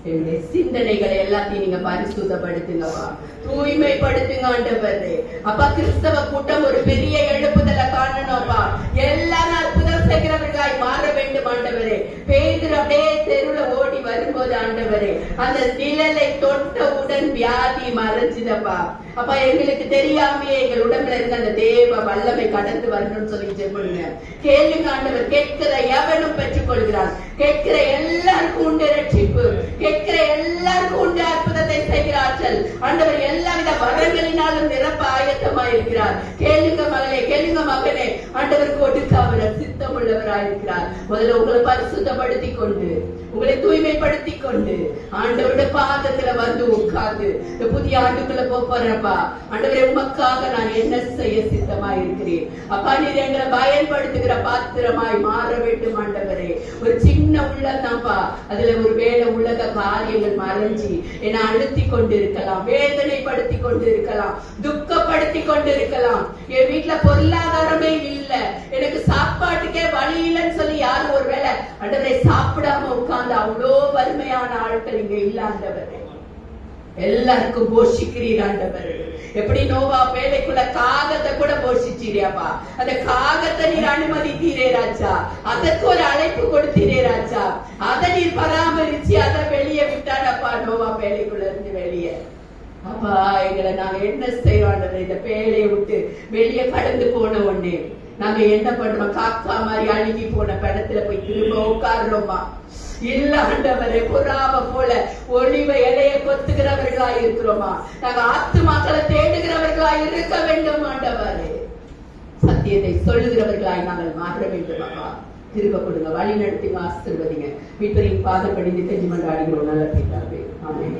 என்னுடைய சிந்தனைகளை எல்லாத்தையும் நீங்க பரிசுத்தப்படுத்துங்கப்பா, தூய்மைப்படுத்துங்க ஆண்டவரே. அப்பா, கிறிஸ்தவ கூட்டம் ஒரு பெரிய எழுப்புதலை காணணும்ப்பா. எல்லாரும் அற்புதம் செய்கிறவர்களாய் மாற வேண்டும் ஆண்டவரே. பேதுரு அப்படியே தெருவுல ஓடி வரும்போது ஆண்டவரே, அந்த நிழலை தொட்டவுடன் வியாதி மறைஞ்சுதப்பா. அப்பா, எங்களுக்கு தெரியாமையே எங்கள் உடம்புல இருந்த அந்த தேவ வல்லமை கடந்து வரணும்னு சொல்லி ஜெபுங்க. கேளுங்க ஆண்டவர், கேட்கிற எவனும் பெற்றுக் கொள்கிறான். கேட்கிற எல்லாருக்கும் உண்டு ரட்சிப்பு, கேட்கிற எல்லாருக்கும் உண்டு அற்புதத்தை செய்கிறார்கள் ஆண்டவர். எல்லாவித வரங்களினாலும் நிரப்ப ஆயத்தமா இருக்கிறார். கேளுங்க மகளே, கேளுங்க மகனே, ஆண்டவர் கொடுக்க அவர் சித்தம் உள்ளவராயிருக்கிறார். முதல்ல உங்களை பரிசுத்தப்படுத்தி கொண்டு, உங்களை தூய்மைப்படுத்தி கொண்டு ஆண்டவருடைய பாதத்துல வந்து உட்கார்ந்து இந்த புதிய ஆண்டுக்குள்ள போறப்பா. ஆண்டவரே, உமக்காக நான் என்ன செய்ய சித்தமா இருக்கிறேன் அப்பா. நீர் எங்களை பயன்படுத்துகிற பாத்திரமாய் மாற வேண்டும் ஆண்டவரே. ஒரு சின்ன உள்ளதான்ப்பா, அதுல ஒரு வேலை உலக காரியங்கள் மறைஞ்சி என்னை அழுத்தி கொண்டு இருக்கலாம், வேதனைப்படுத்தி கொண்டு இருக்கலாம், துக்கப்படுத்தி கொண்டு இருக்கலாம். என் வீட்டுல பொருளாதாரமே இல்லை, எனக்கு சாப்பாட்டுக்கே வழி இல்லைன்னு சொல்லி யாரும் ஒரு வேலை ஆண்டவரை சாப்பிடாம உட்கார்ந்து அவ்வளோ வறுமையான ஆட்கள் இங்க இல்ல ஆண்டவரே. எல்லாருக்கும் போஷிக்கிறீர் ஆண்டவர். எப்படி நோவா பேழைக்குள்ள காகத்தை கூட போஷிச்சீரேப்பா. அந்த காகத்தை நீர் அனுமதித்தீரே ராஜா. அதற்கு ஒரு அழைப்பு கொடுத்தீரே ராஜா. அதை நீர் பராமரிச்சு அதை வெளியே விட்டானப்பா, நோவா பேழைக்குள்ள இருந்து வெளியே. அப்பா எங்களை நாங்க என்ன செய்யறோம், இந்த பேழையை விட்டு வெளியே கடந்து போன உடனே நாங்க என்ன பண்றோம்? காக்கா மாதிரி அழுகி போன படத்துல போய் திரும்ப உட்கார்றோமா? இல்ல ஆண்டவரே, புறாவை போல ஒளிவ இலைய கொத்துகிறவர்களாய் இருக்கிறோமா? நாங்க ஆத்துமாக்களை தேடுகிறவர்களாய் இருக்க வேண்டும் ஆண்டவரே. சத்தியத்தை சொல்லுகிறவர்களாய் நாங்கள் மாற்ற வேண்டும். அப்பா திரும்ப கொடுங்க, வழி நடத்தி ஆசீர்வதிங்க. மீட்பரின் பாதப்படி நித்தஜி மன்றாடுகிறோம் நல்ல பிதாவே. ஆமென்.